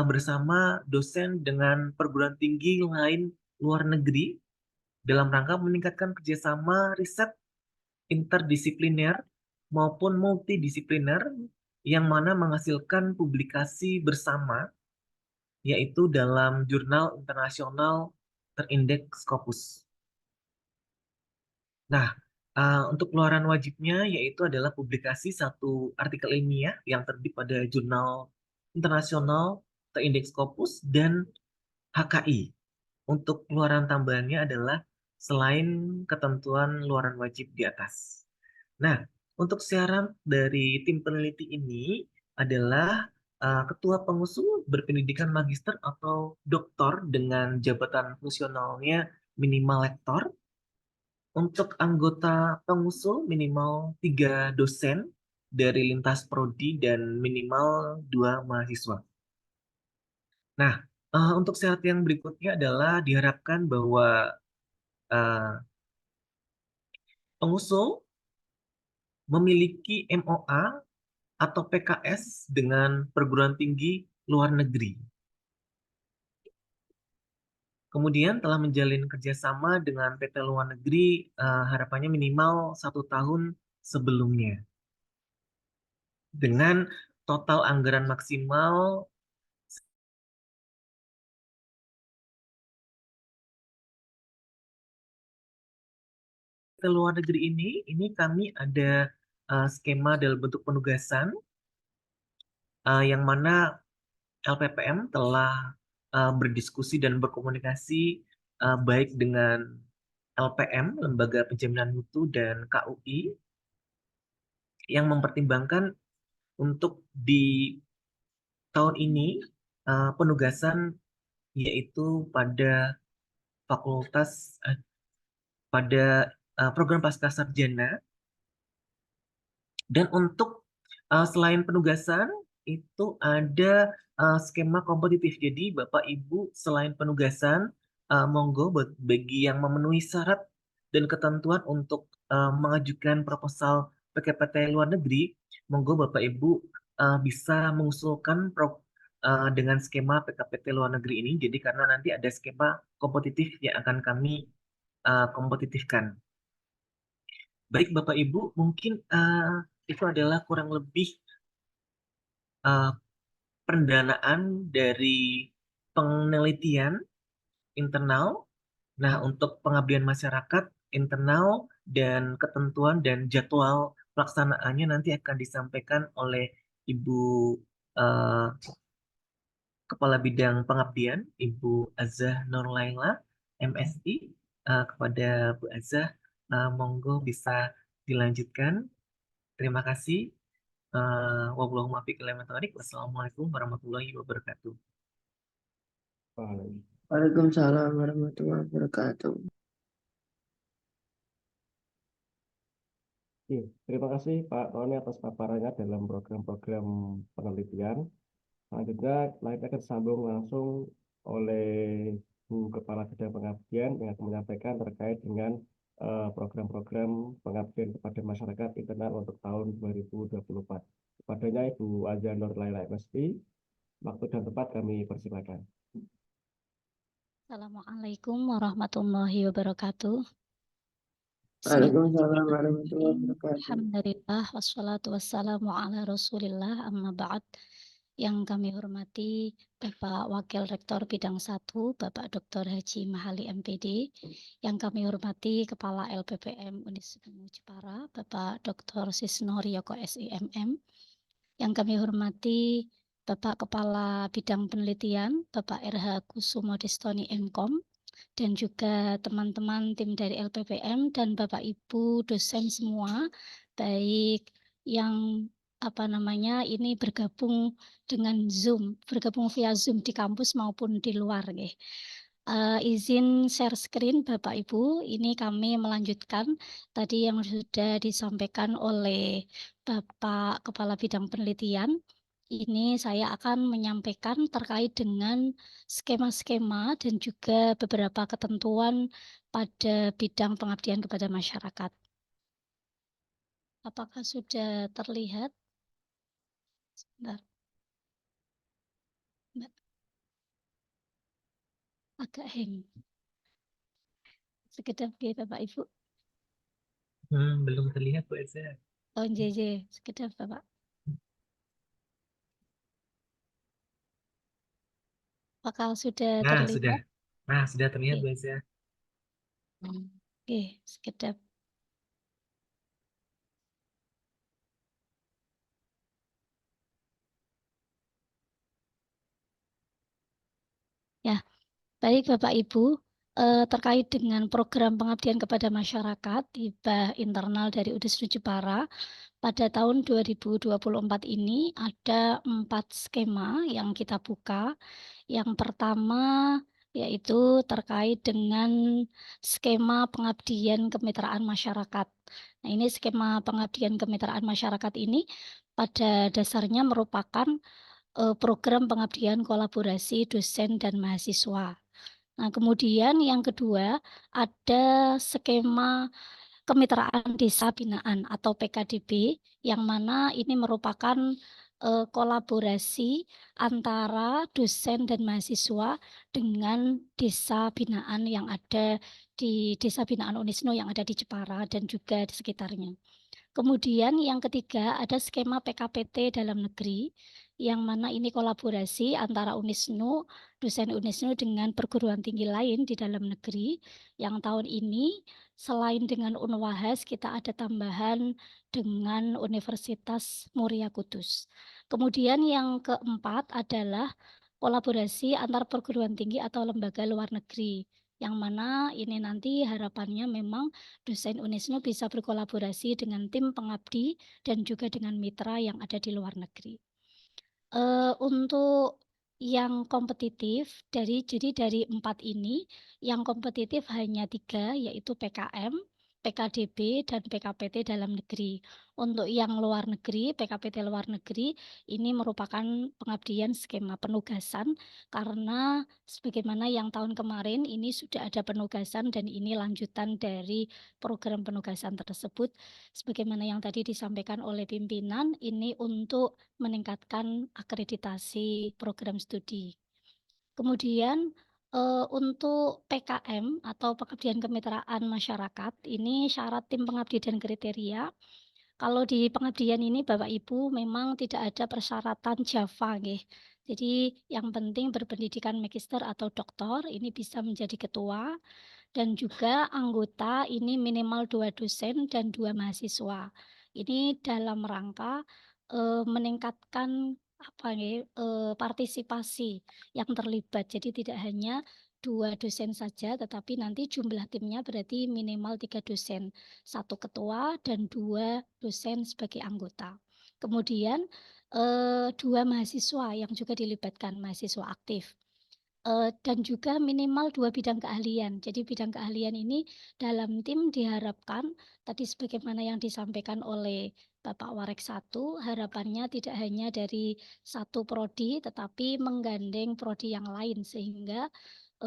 bersama dosen dengan perguruan tinggi lain luar negeri dalam rangka meningkatkan kerjasama riset interdisipliner maupun multidisipliner yang mana menghasilkan publikasi bersama yaitu dalam jurnal internasional terindeks Scopus. Nah, untuk keluaran wajibnya yaitu adalah publikasi 1 artikel ilmiah yang terbit pada jurnal internasional terindeks Scopus dan HKI. Untuk keluaran tambahannya adalah selain ketentuan luaran wajib di atas. Nah, untuk syarat dari tim peneliti ini adalah ketua pengusul berpendidikan magister atau doktor dengan jabatan fungsionalnya minimal lektor. Untuk anggota pengusul minimal 3 dosen dari lintas prodi dan minimal 2 mahasiswa. Nah, untuk syarat yang berikutnya adalah diharapkan bahwa pengusul memiliki MOA atau PKS dengan perguruan tinggi luar negeri. Kemudian telah menjalin kerjasama dengan PT luar negeri, harapannya minimal 1 tahun sebelumnya. Dengan total anggaran maksimal PT luar negeri ini kami ada skema dalam bentuk penugasan yang mana LPPM telah berdiskusi dan berkomunikasi baik dengan LPM, Lembaga Penjaminan Mutu, dan KUI yang mempertimbangkan untuk di tahun ini penugasan yaitu pada fakultas pada program pascasarjana. Dan untuk selain penugasan itu ada skema kompetitif. Jadi Bapak Ibu selain penugasan monggo bagi yang memenuhi syarat dan ketentuan untuk mengajukan proposal PKPT luar negeri, monggo Bapak Ibu bisa mengusulkan dengan skema PKPT luar negeri ini. Jadi karena nanti ada skema kompetitif yang akan kami kompetitifkan. Baik Bapak Ibu, mungkin itu adalah kurang lebih pendanaan dari penelitian internal. Nah, untuk pengabdian masyarakat internal dan ketentuan dan jadwal pelaksanaannya nanti akan disampaikan oleh Ibu Kepala Bidang Pengabdian, Ibu Azah Nurlaila, MSI. Kepada Bu Azah, monggo bisa dilanjutkan. Terima kasih. Wassalamualaikum warahmatullahi wabarakatuh. Waalaikumsalam warahmatullahi wabarakatuh. Terima kasih Pak Tony atas paparannya dalam program-program penelitian. Selanjutnya, kita akan sambung langsung oleh Bu Kepala Bidang Pengabdian yang akan menyampaikan terkait dengan program-program pengabdian kepada masyarakat internal untuk tahun 2024. Kepadanya Ibu Azah Nurlaila MSI, waktu dan tempat kami persilakan. Assalamualaikum warahmatullahi wabarakatuh. Waalaikumsalam warahmatullahi wabarakatuh. Alhamdulillah wassalatu wassalamu ala Rasulillah amma ba'd. Yang kami hormati Bapak Wakil Rektor Bidang 1, Bapak Dr. Haji Mahali MPD. Yang kami hormati Kepala LPPM Universitas Jepara, Bapak Dr. Sisno Riyoko SIMM. Yang kami hormati Bapak Kepala Bidang Penelitian, Bapak RH Kusumo Destoni MKOM, dan juga teman-teman tim dari LPPM dan Bapak Ibu dosen semua, baik yang ini bergabung dengan Zoom, bergabung via Zoom di kampus maupun di luar. Izin share screen Bapak Ibu, ini kami melanjutkan tadi yang sudah disampaikan oleh Bapak Kepala Bidang Penelitian. Ini saya akan menyampaikan terkait dengan skema-skema dan juga beberapa ketentuan pada bidang pengabdian kepada masyarakat. Apakah sudah terlihat? Sebentar. Agak hang. Sekedap ya Bapak Ibu. Belum terlihat Bu Eza. Oh JJ, sekedap Bapak. Apakah sudah terlihat? Sudah terlihat Bu Eza. Oke, sekedap. Ya, baik Bapak Ibu, terkait dengan program pengabdian kepada masyarakat hibah internal dari UDISNU Jepara. Pada tahun 2024 ini ada 4 skema yang kita buka. Yang pertama yaitu terkait dengan skema pengabdian kemitraan masyarakat. Nah, ini skema pengabdian kemitraan masyarakat ini pada dasarnya merupakan program pengabdian kolaborasi dosen dan mahasiswa. Nah, kemudian yang kedua ada skema kemitraan desa binaan atau PKDB yang mana ini merupakan kolaborasi antara dosen dan mahasiswa dengan desa binaan yang ada di desa binaan UNISNU yang ada di Jepara dan juga di sekitarnya. Kemudian yang ketiga ada skema PKPT dalam negeri yang mana ini kolaborasi antara UNISNU, dosen UNISNU dengan perguruan tinggi lain di dalam negeri. Yang tahun ini selain dengan Unwahas kita ada tambahan dengan Universitas Muria Kudus. Kemudian yang keempat adalah kolaborasi antar perguruan tinggi atau lembaga luar negeri. Yang mana ini nanti harapannya memang dosen UNISNU bisa berkolaborasi dengan tim pengabdi dan juga dengan mitra yang ada di luar negeri. Untuk yang kompetitif jadi dari 4 ini yang kompetitif hanya 3 yaitu PKM, PKDB dan PKPT dalam negeri. Untuk yang luar negeri, PKPT luar negeri ini merupakan pengabdian skema penugasan karena sebagaimana yang tahun kemarin ini sudah ada penugasan dan ini lanjutan dari program penugasan tersebut. Sebagaimana yang tadi disampaikan oleh pimpinan, ini untuk meningkatkan akreditasi program studi. Kemudian untuk PKM atau pengabdian kemitraan masyarakat, ini syarat tim pengabdi dan kriteria. Kalau di pengabdian ini Bapak Ibu memang tidak ada persyaratan Java, nggih. Jadi yang penting berpendidikan magister atau doktor, ini bisa menjadi ketua dan juga anggota ini minimal 2 dosen dan 2 mahasiswa. Ini dalam rangka meningkatkan partisipasi yang terlibat. Jadi tidak hanya 2 dosen saja, tetapi nanti jumlah timnya berarti minimal 3 dosen, 1 ketua dan 2 dosen sebagai anggota. Kemudian 2 mahasiswa yang juga dilibatkan, mahasiswa aktif. Dan juga minimal 2 bidang keahlian. Jadi bidang keahlian ini dalam tim diharapkan tadi sebagaimana yang disampaikan oleh Bapak Warek 1, harapannya tidak hanya dari 1 prodi tetapi menggandeng prodi yang lain sehingga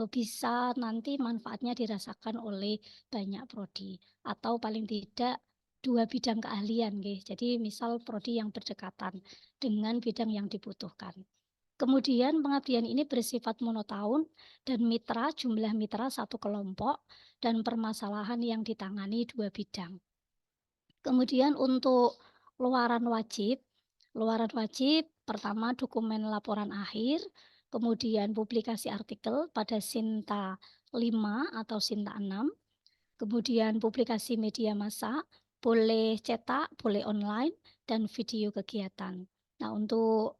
bisa nanti manfaatnya dirasakan oleh banyak prodi atau paling tidak 2 bidang keahlian nggih. Jadi misal prodi yang berdekatan dengan bidang yang dibutuhkan. Kemudian pengabdian ini bersifat monotahun dan mitra jumlah mitra 1 kelompok dan permasalahan yang ditangani 2 bidang. Kemudian untuk luaran wajib pertama dokumen laporan akhir, kemudian publikasi artikel pada Sinta 5 atau Sinta 6, kemudian publikasi media massa, boleh cetak, boleh online, dan video kegiatan. Nah, untuk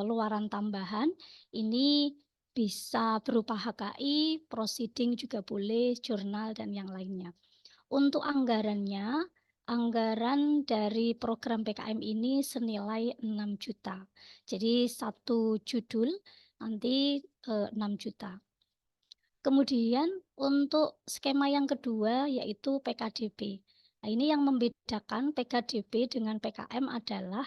luaran tambahan ini bisa berupa HKI, proceeding juga boleh, jurnal, dan yang lainnya. Untuk anggarannya, anggaran dari program PKM ini senilai 6 juta. Jadi 1 judul nanti 6 juta. Kemudian untuk skema yang kedua yaitu PKDB. Nah, ini yang membedakan PKDB dengan PKM adalah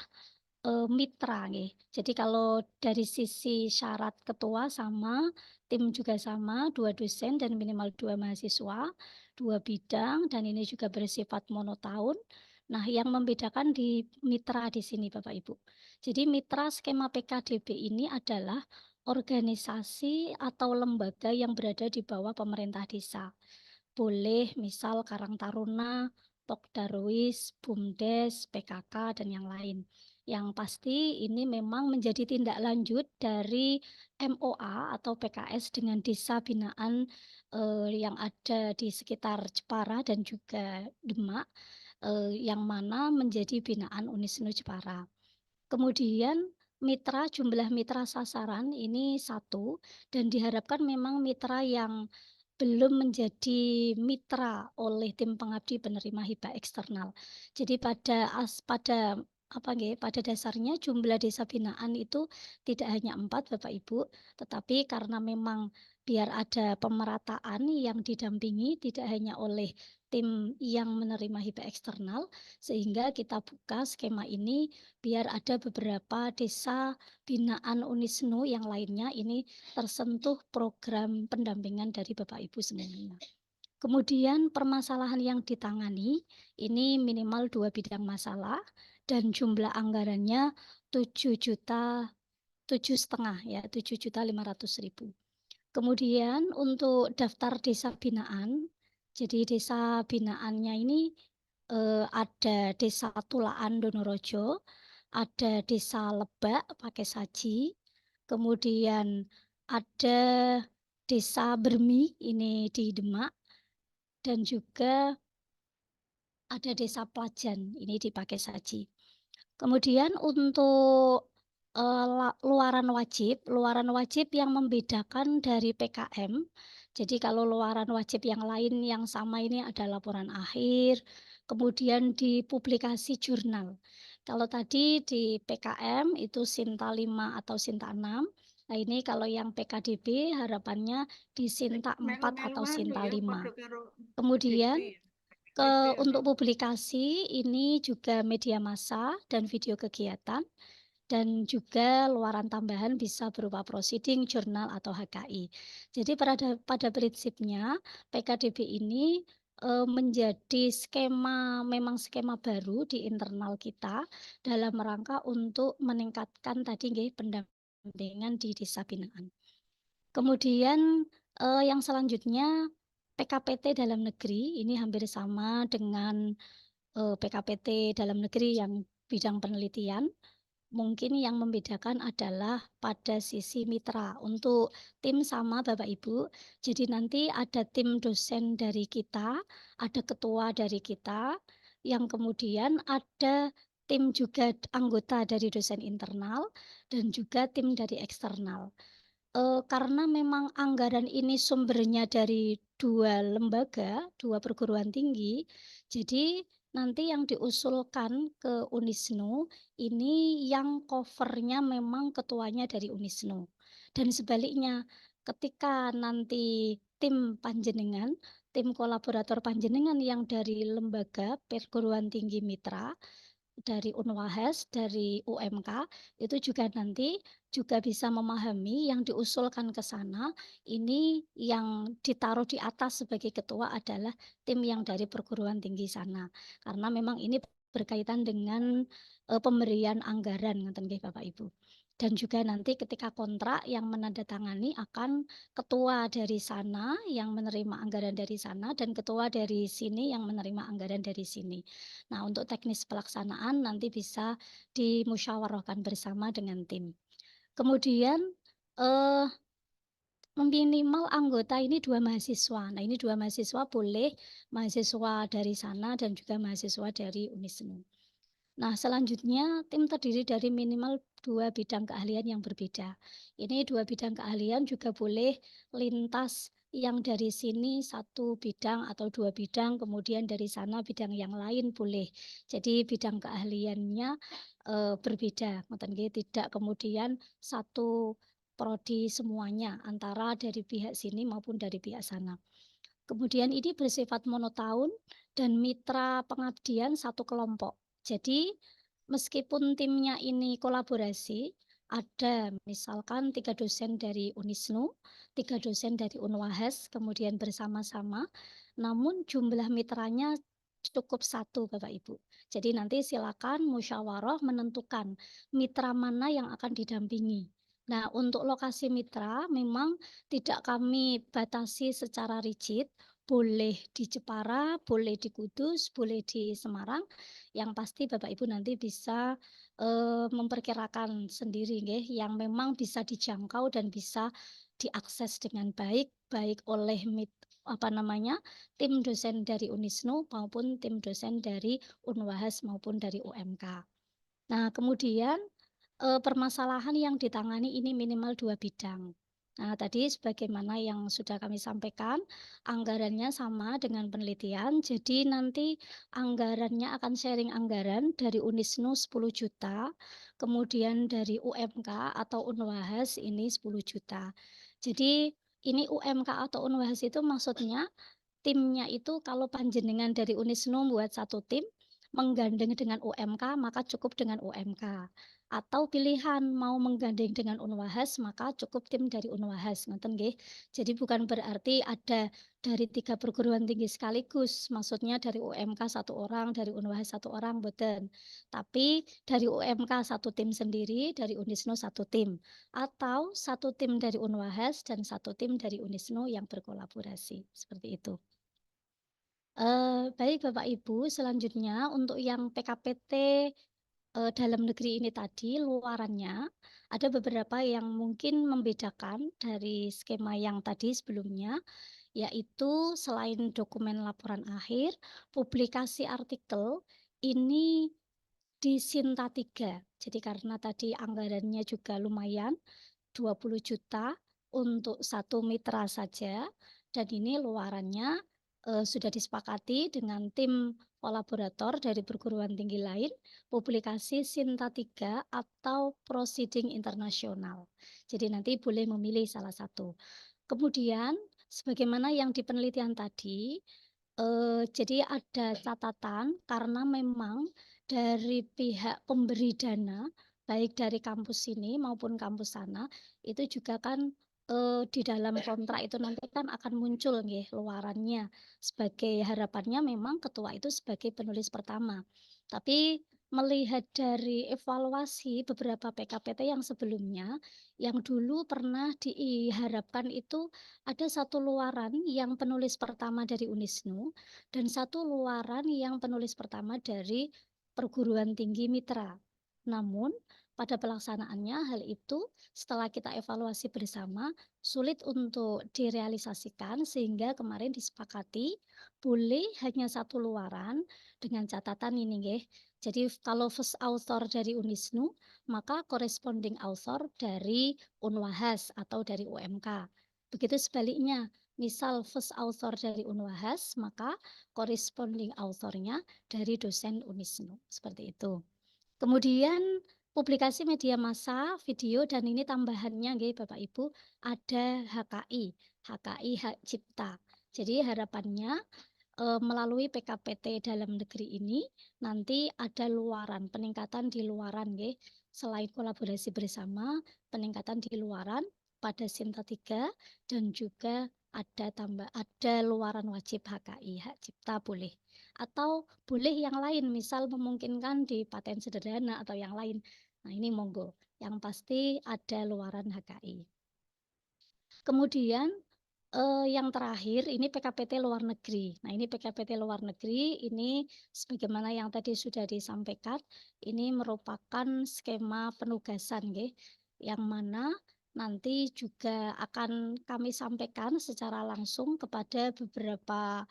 mitra nggih. Jadi kalau dari sisi syarat ketua sama, tim juga sama, 2 dosen dan minimal 2 mahasiswa, 2 bidang dan ini juga bersifat monotahun. Nah, yang membedakan di mitra di sini Bapak Ibu. Jadi mitra skema PKDB ini adalah organisasi atau lembaga yang berada di bawah pemerintah desa. Boleh misal Karang Taruna, Pok Darwis, BUMDes, PKK dan yang lain. Yang pasti ini memang menjadi tindak lanjut dari MOA atau PKS dengan desa binaan yang ada di sekitar Jepara dan juga Demak yang mana menjadi binaan UNISNU Jepara. Kemudian jumlah mitra sasaran ini 1 dan diharapkan memang mitra yang belum menjadi mitra oleh tim pengabdi penerima hibah eksternal. Jadi pada dasarnya jumlah desa binaan itu tidak hanya 4 Bapak Ibu, tetapi karena memang biar ada pemerataan yang didampingi tidak hanya oleh tim yang menerima hibah eksternal, sehingga kita buka skema ini biar ada beberapa desa binaan Unisnu yang lainnya ini tersentuh program pendampingan dari Bapak Ibu semuanya. Kemudian permasalahan yang ditangani ini minimal 2 bidang masalah dan jumlah anggarannya 7,5 juta. Kemudian untuk daftar desa binaan, jadi desa binaannya ini ada Desa Tulaan Donorojo, ada Desa Lebak Pakai Saji, kemudian ada Desa Bermi ini di Demak, dan juga ada Desa Plajan ini di Pakai Saji. Kemudian untuk luaran wajib yang membedakan dari PKM. Jadi kalau luaran wajib yang lain yang sama ini ada laporan akhir, kemudian di publikasi jurnal. Kalau tadi di PKM itu Sinta 5 atau Sinta 6. Nah ini kalau yang PKDB harapannya di Sinta 4 atau Sinta 5. Kemudian untuk publikasi ini juga media massa dan video kegiatan, dan juga luaran tambahan bisa berupa proceeding, jurnal, atau HKI. Jadi pada prinsipnya PKDB ini menjadi memang skema baru di internal kita dalam rangka untuk meningkatkan tadi pendampingan di desa binaan. Kemudian yang selanjutnya PKPT dalam negeri ini hampir sama dengan PKPT dalam negeri yang bidang penelitian. Mungkin yang membedakan adalah pada sisi mitra. Untuk tim sama Bapak Ibu, jadi nanti ada tim dosen dari kita, ada ketua dari kita, yang kemudian ada tim juga anggota dari dosen internal, dan juga tim dari eksternal. Karena memang anggaran ini sumbernya dari 2 lembaga, 2 perguruan tinggi, jadi nanti yang diusulkan ke Unisnu ini yang cover-nya memang ketuanya dari Unisnu. Dan sebaliknya, ketika nanti tim panjenengan, tim kolaborator panjenengan yang dari lembaga perguruan tinggi mitra, dari Unwahes, dari UMK, itu juga nanti juga bisa memahami yang diusulkan ke sana, ini yang ditaruh di atas sebagai ketua adalah tim yang dari perguruan tinggi sana. Karena memang ini berkaitan dengan pemberian anggaran, ngoten nggih Bapak Ibu. Dan juga nanti ketika kontrak yang menandatangani akan ketua dari sana yang menerima anggaran dari sana dan ketua dari sini yang menerima anggaran dari sini. Nah, untuk teknis pelaksanaan nanti bisa dimusyawarahkan bersama dengan tim. Kemudian minimal anggota ini 2 mahasiswa. Nah, ini 2 mahasiswa boleh mahasiswa dari sana dan juga mahasiswa dari Unisnu. Nah, selanjutnya tim terdiri dari minimal 2 bidang keahlian yang berbeda. Ini 2 bidang keahlian juga boleh lintas yang dari sini 1 bidang atau 2 bidang, kemudian dari sana bidang yang lain boleh. Jadi bidang keahliannya berbeda, tidak kemudian 1 prodi semuanya antara dari pihak sini maupun dari pihak sana. Kemudian ini bersifat monotahun dan mitra pengabdian 1 kelompok. Jadi meskipun timnya ini kolaborasi, ada misalkan 3 dosen dari Unisnu, 3 dosen dari Unwahes, kemudian bersama-sama, namun jumlah mitranya cukup 1 Bapak Ibu. Jadi nanti silakan musyawarah menentukan mitra mana yang akan didampingi. Nah, untuk lokasi mitra memang tidak kami batasi secara rigid, boleh di Jepara, boleh di Kudus, boleh di Semarang. Yang pasti Bapak Ibu nanti bisa memperkirakan sendiri yang memang bisa dijangkau dan bisa diakses dengan baik oleh tim dosen dari Unisnu maupun tim dosen dari Unwahes maupun dari UMK. Nah, kemudian permasalahan yang ditangani ini minimal 2 bidang. Nah, tadi sebagaimana yang sudah kami sampaikan, anggarannya sama dengan penelitian. Jadi nanti anggarannya akan sharing anggaran dari Unisnu 10 juta, kemudian dari UMK atau Unwahas ini 10 juta. Jadi ini UMK atau Unwahas itu maksudnya timnya itu kalau panjenengan dari Unisnu buat satu tim, menggandeng dengan UMK, maka cukup dengan UMK. Atau pilihan mau menggandeng dengan Unwahas, maka cukup tim dari Unwahas, ngoten nggih. Jadi bukan berarti ada dari 3 perguruan tinggi sekaligus, maksudnya dari UMK 1 orang, dari Unwahas 1 orang, boten. Tapi dari UMK 1 tim sendiri, dari Unisnu 1 tim. Atau 1 tim dari Unwahas dan 1 tim dari Unisnu yang berkolaborasi, seperti itu. Baik Bapak Ibu, selanjutnya untuk yang PKPT dalam negeri ini tadi, luarannya ada beberapa yang mungkin membedakan dari skema yang tadi sebelumnya, yaitu selain dokumen laporan akhir, publikasi artikel ini di Sinta 3. Jadi karena tadi anggarannya juga lumayan, 20 juta untuk 1 mitra saja, dan ini luarannya sudah disepakati dengan tim kolaborator dari perguruan tinggi lain, publikasi Sinta 3 atau Proceeding Internasional. Jadi nanti boleh memilih salah satu. Kemudian, sebagaimana yang di penelitian tadi, jadi ada catatan karena memang dari pihak pemberi dana, baik dari kampus ini maupun kampus sana, itu juga kan di dalam kontrak itu nanti kan akan muncul nggih luarannya. Sebagai harapannya memang ketua itu sebagai penulis pertama. Tapi melihat dari evaluasi beberapa PKPT yang sebelumnya, yang dulu pernah diharapkan itu ada 1 luaran yang penulis pertama dari Unisnu dan 1 luaran yang penulis pertama dari perguruan tinggi mitra. Namun pada pelaksanaannya hal itu setelah kita evaluasi bersama sulit untuk direalisasikan sehingga kemarin disepakati boleh hanya 1 luaran dengan catatan ini nggih. Jadi kalau first author dari Unisnu, maka corresponding author dari Unwahas atau dari UMK. Begitu sebaliknya, misal first author dari Unwahas, maka corresponding authornya dari dosen Unisnu, seperti itu. Kemudian publikasi media massa, video, dan ini tambahannya nggih Bapak Ibu, ada HKI Hak Cipta. Jadi harapannya melalui PKPT dalam negeri ini nanti ada luaran, peningkatan di luaran nggih. Selain kolaborasi bersama, peningkatan di luaran pada Sinta 3 dan juga ada luaran wajib HKI Hak Cipta boleh. Atau boleh yang lain, misal memungkinkan di paten sederhana atau yang lain. Nah, ini monggo. Yang pasti ada luaran HKI. Kemudian yang terakhir ini PKPT luar negeri. Nah, ini PKPT luar negeri ini sebagaimana yang tadi sudah disampaikan, ini merupakan skema penugasan nggih, yang mana nanti juga akan kami sampaikan secara langsung kepada beberapa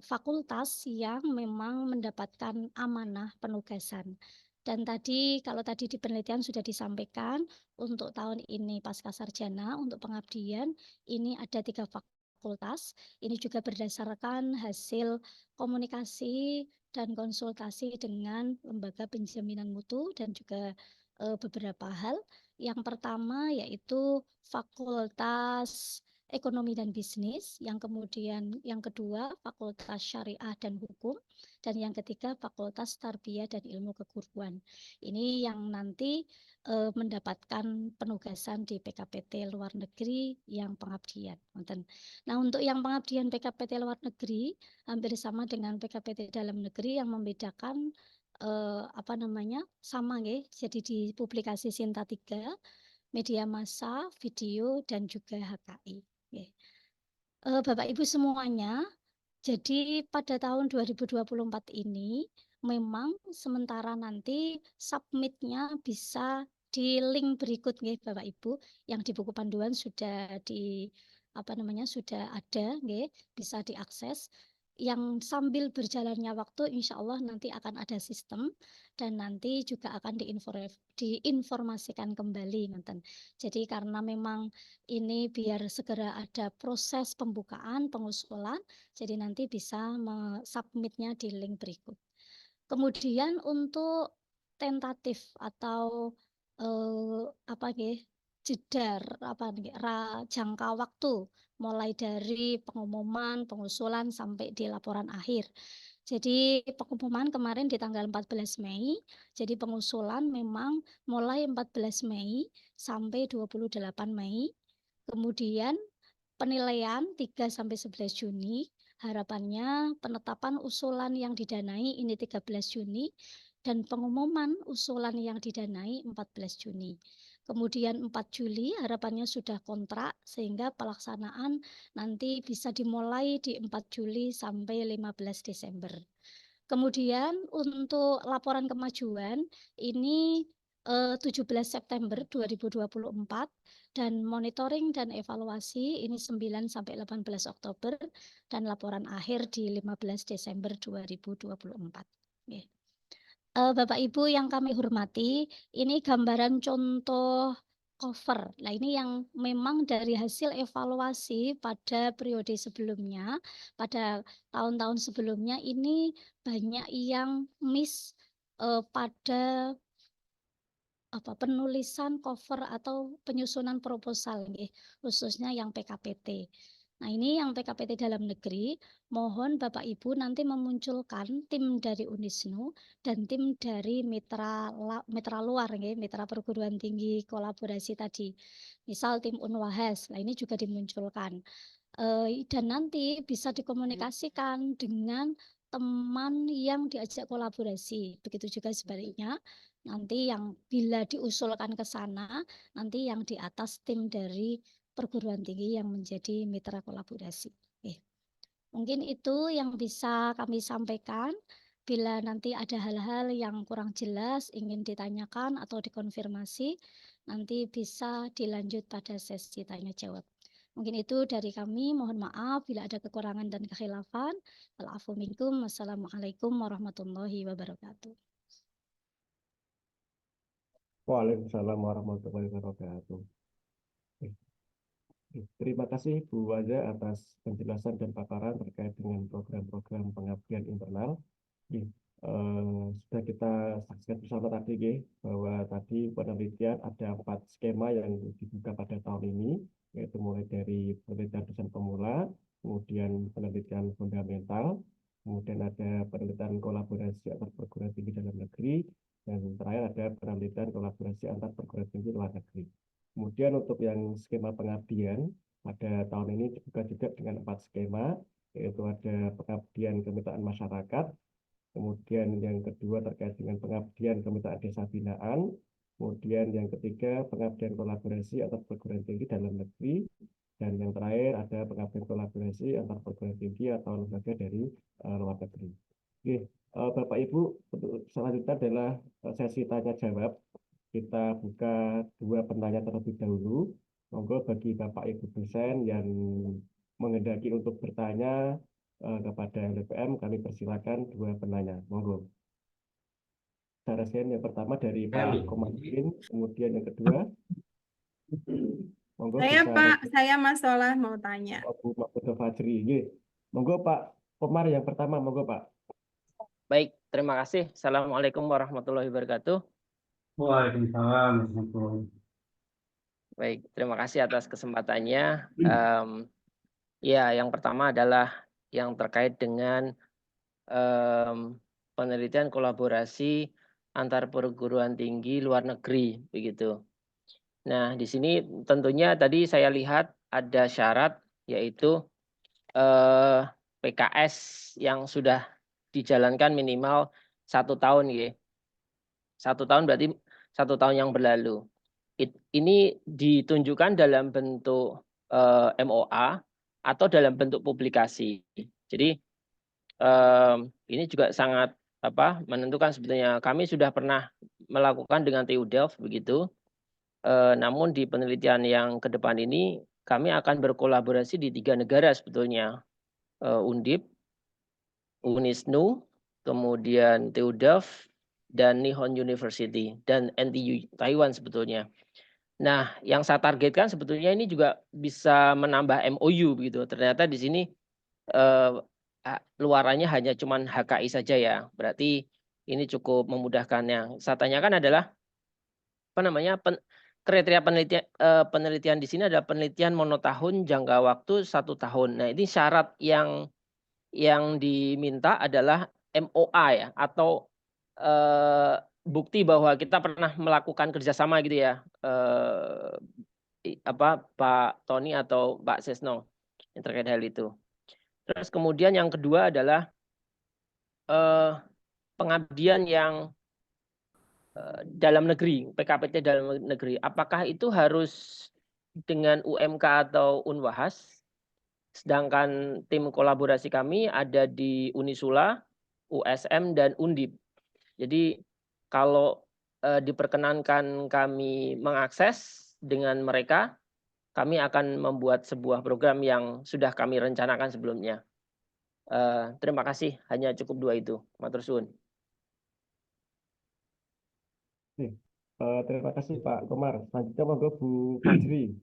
fakultas yang memang mendapatkan amanah penugasan. Dan tadi kalau tadi di penelitian sudah disampaikan untuk tahun ini pasca sarjana untuk pengabdian ini ada 3 fakultas. Ini juga berdasarkan hasil komunikasi dan konsultasi dengan lembaga penjaminan mutu dan juga beberapa hal. Yang pertama yaitu Fakultas Ekonomi dan Bisnis, yang kemudian yang kedua Fakultas Syariah dan Hukum, dan yang ketiga Fakultas Tarbiyah dan Ilmu Keguruan. Ini yang nanti mendapatkan penugasan di PKPT luar negeri yang pengabdian. Nah, untuk yang pengabdian PKPT luar negeri hampir sama dengan PKPT dalam negeri, yang membedakan sama nggih. Jadi di publikasi Sinta 3, media massa, video, dan juga HKI. Bapak Ibu semuanya, jadi pada tahun 2024 ini memang sementara nanti submitnya bisa di link berikut nggih Bapak Ibu, yang di buku panduan sudah sudah ada nggih, bisa diakses. yang sambil berjalannya waktu insya Allah nanti akan ada sistem dan nanti juga akan diinformasikan kembali ngoten. Jadi karena memang ini biar segera ada proses pembukaan, pengusulan, jadi nanti bisa submitnya di link berikut. Kemudian untuk tentatif atau apa nggih, jangka waktu mulai dari pengumuman, pengusulan sampai di laporan akhir. Jadi pengumuman kemarin di tanggal 14 Mei, jadi pengusulan memang mulai 14 Mei sampai 28 Mei. Kemudian penilaian 3 sampai 11 Juni, harapannya penetapan usulan yang didanai ini 13 Juni dan pengumuman usulan yang didanai 14 Juni. Kemudian 4 Juli harapannya sudah kontrak sehingga pelaksanaan nanti bisa dimulai di 4 Juli sampai 15 Desember. Kemudian untuk laporan kemajuan ini 17 September 2024 dan monitoring dan evaluasi ini 9 sampai 18 Oktober dan laporan akhir di 15 Desember 2024. Oke. Bapak Ibu yang kami hormati, ini gambaran contoh cover. Nah, ini yang memang dari hasil evaluasi pada periode sebelumnya, pada tahun-tahun sebelumnya ini banyak yang miss pada penulisan cover atau penyusunan proposal nggih, khususnya yang PKPT. Nah, ini yang PKPT dalam negeri, mohon Bapak Ibu nanti memunculkan tim dari Unisnu dan tim dari mitra luar nggih, mitra perguruan tinggi kolaborasi tadi. Misal tim Unwahas. Nah, ini juga dimunculkan. Dan nanti bisa dikomunikasikan dengan teman yang diajak kolaborasi. Begitu juga sebaliknya, nanti yang bila diusulkan ke sana, nanti yang di atas tim dari perguruan tinggi yang menjadi mitra kolaborasi. Mungkin itu yang bisa kami sampaikan. Bila nanti ada hal-hal yang kurang jelas, ingin ditanyakan atau dikonfirmasi, nanti bisa dilanjut pada sesi tanya jawab. Mungkin itu dari kami. Mohon maaf bila ada kekurangan dan kekhilafan. Wa'alaikum minkum. Wassalamualaikum warahmatullahi wabarakatuh. Waalaikumsalam warahmatullahi wabarakatuh. Terima kasih Bu Waja atas penjelasan dan paparan terkait dengan program-program pengabdian internal. Sudah kita saksikan bersama tadi bahwa tadi penelitian ada 4 skema yang dibuka pada tahun ini, yaitu mulai dari penelitian dosen pemula, kemudian penelitian fundamental, kemudian ada penelitian kolaborasi antar perguruan tinggi dalam negeri, dan terakhir ada penelitian kolaborasi antar perguruan tinggi luar negeri. Kemudian untuk yang skema pengabdian, pada tahun ini dibuka juga dengan 4 skema, yaitu ada pengabdian kemitraan masyarakat, kemudian yang kedua terkait dengan pengabdian kemitraan desa binaan, kemudian yang ketiga pengabdian kolaborasi antar perguruan tinggi dalam negeri, dan yang terakhir ada pengabdian kolaborasi antar perguruan tinggi atau lembaga dari luar negeri. Oke, Bapak Ibu, untuk selanjutnya adalah sesi tanya jawab. Kita buka 2 penanya terlebih dahulu. Monggo bagi Bapak Ibu dosen yang menghendaki untuk bertanya kepada LPM, kami persilakan 2 penanya. Monggo. Yang pertama dari Pak Komarudin, kemudian yang kedua. Monggo Saya bisa Pak, saya Mas Solah mau tanya. Bu Fajri. Monggo Pak Komar yang pertama, monggo Pak. Baik, terima kasih. Assalamualaikum warahmatullahi wabarakatuh. Waalaikumsalam warahmatullahi wabarakatuh. Baik, terima kasih atas kesempatannya. Ya, yang pertama adalah yang terkait dengan penelitian kolaborasi antar perguruan tinggi luar negeri, begitu. Nah, di sini tentunya tadi saya lihat ada syarat yaitu PKS yang sudah dijalankan minimal 1 tahun, ya. 1 tahun berarti 1 tahun yang berlalu. Ini ditunjukkan dalam bentuk MOA atau dalam bentuk publikasi. Jadi ini juga sangat menentukan sebetulnya. Kami sudah pernah melakukan dengan TU Delft begitu. Namun di penelitian yang ke depan ini kami akan berkolaborasi di 3 negara sebetulnya. Undip, Unisnu, kemudian TU Delft, dan Nihon University, dan NTU Taiwan sebetulnya. Nah, yang saya targetkan sebetulnya ini juga bisa menambah MOU begitu. Ternyata di sini luarannya hanya cuman HKI saja ya. Berarti ini cukup memudahkan. Yang saya tanyakan adalah apa namanya kriteria penelitian di sini adalah penelitian monotahun jangka waktu 1 tahun. Nah, ini syarat yang diminta adalah MOA ya, atau bukti bahwa kita pernah melakukan kerjasama gitu ya, Pak Tony atau Pak Sesno yang terkait hal itu. Terus kemudian yang kedua adalah pengabdian yang dalam negeri, PKPT dalam negeri. Apakah itu harus dengan UMK atau Unwahas? Sedangkan tim kolaborasi kami ada di Unisula, USM, dan Undip. Jadi kalau diperkenankan kami mengakses dengan mereka, kami akan membuat sebuah program yang sudah kami rencanakan sebelumnya. Terima kasih, hanya cukup 2 itu. Matur suwun. Terima kasih Pak Komar. Selanjutnya monggo Bu Fajri.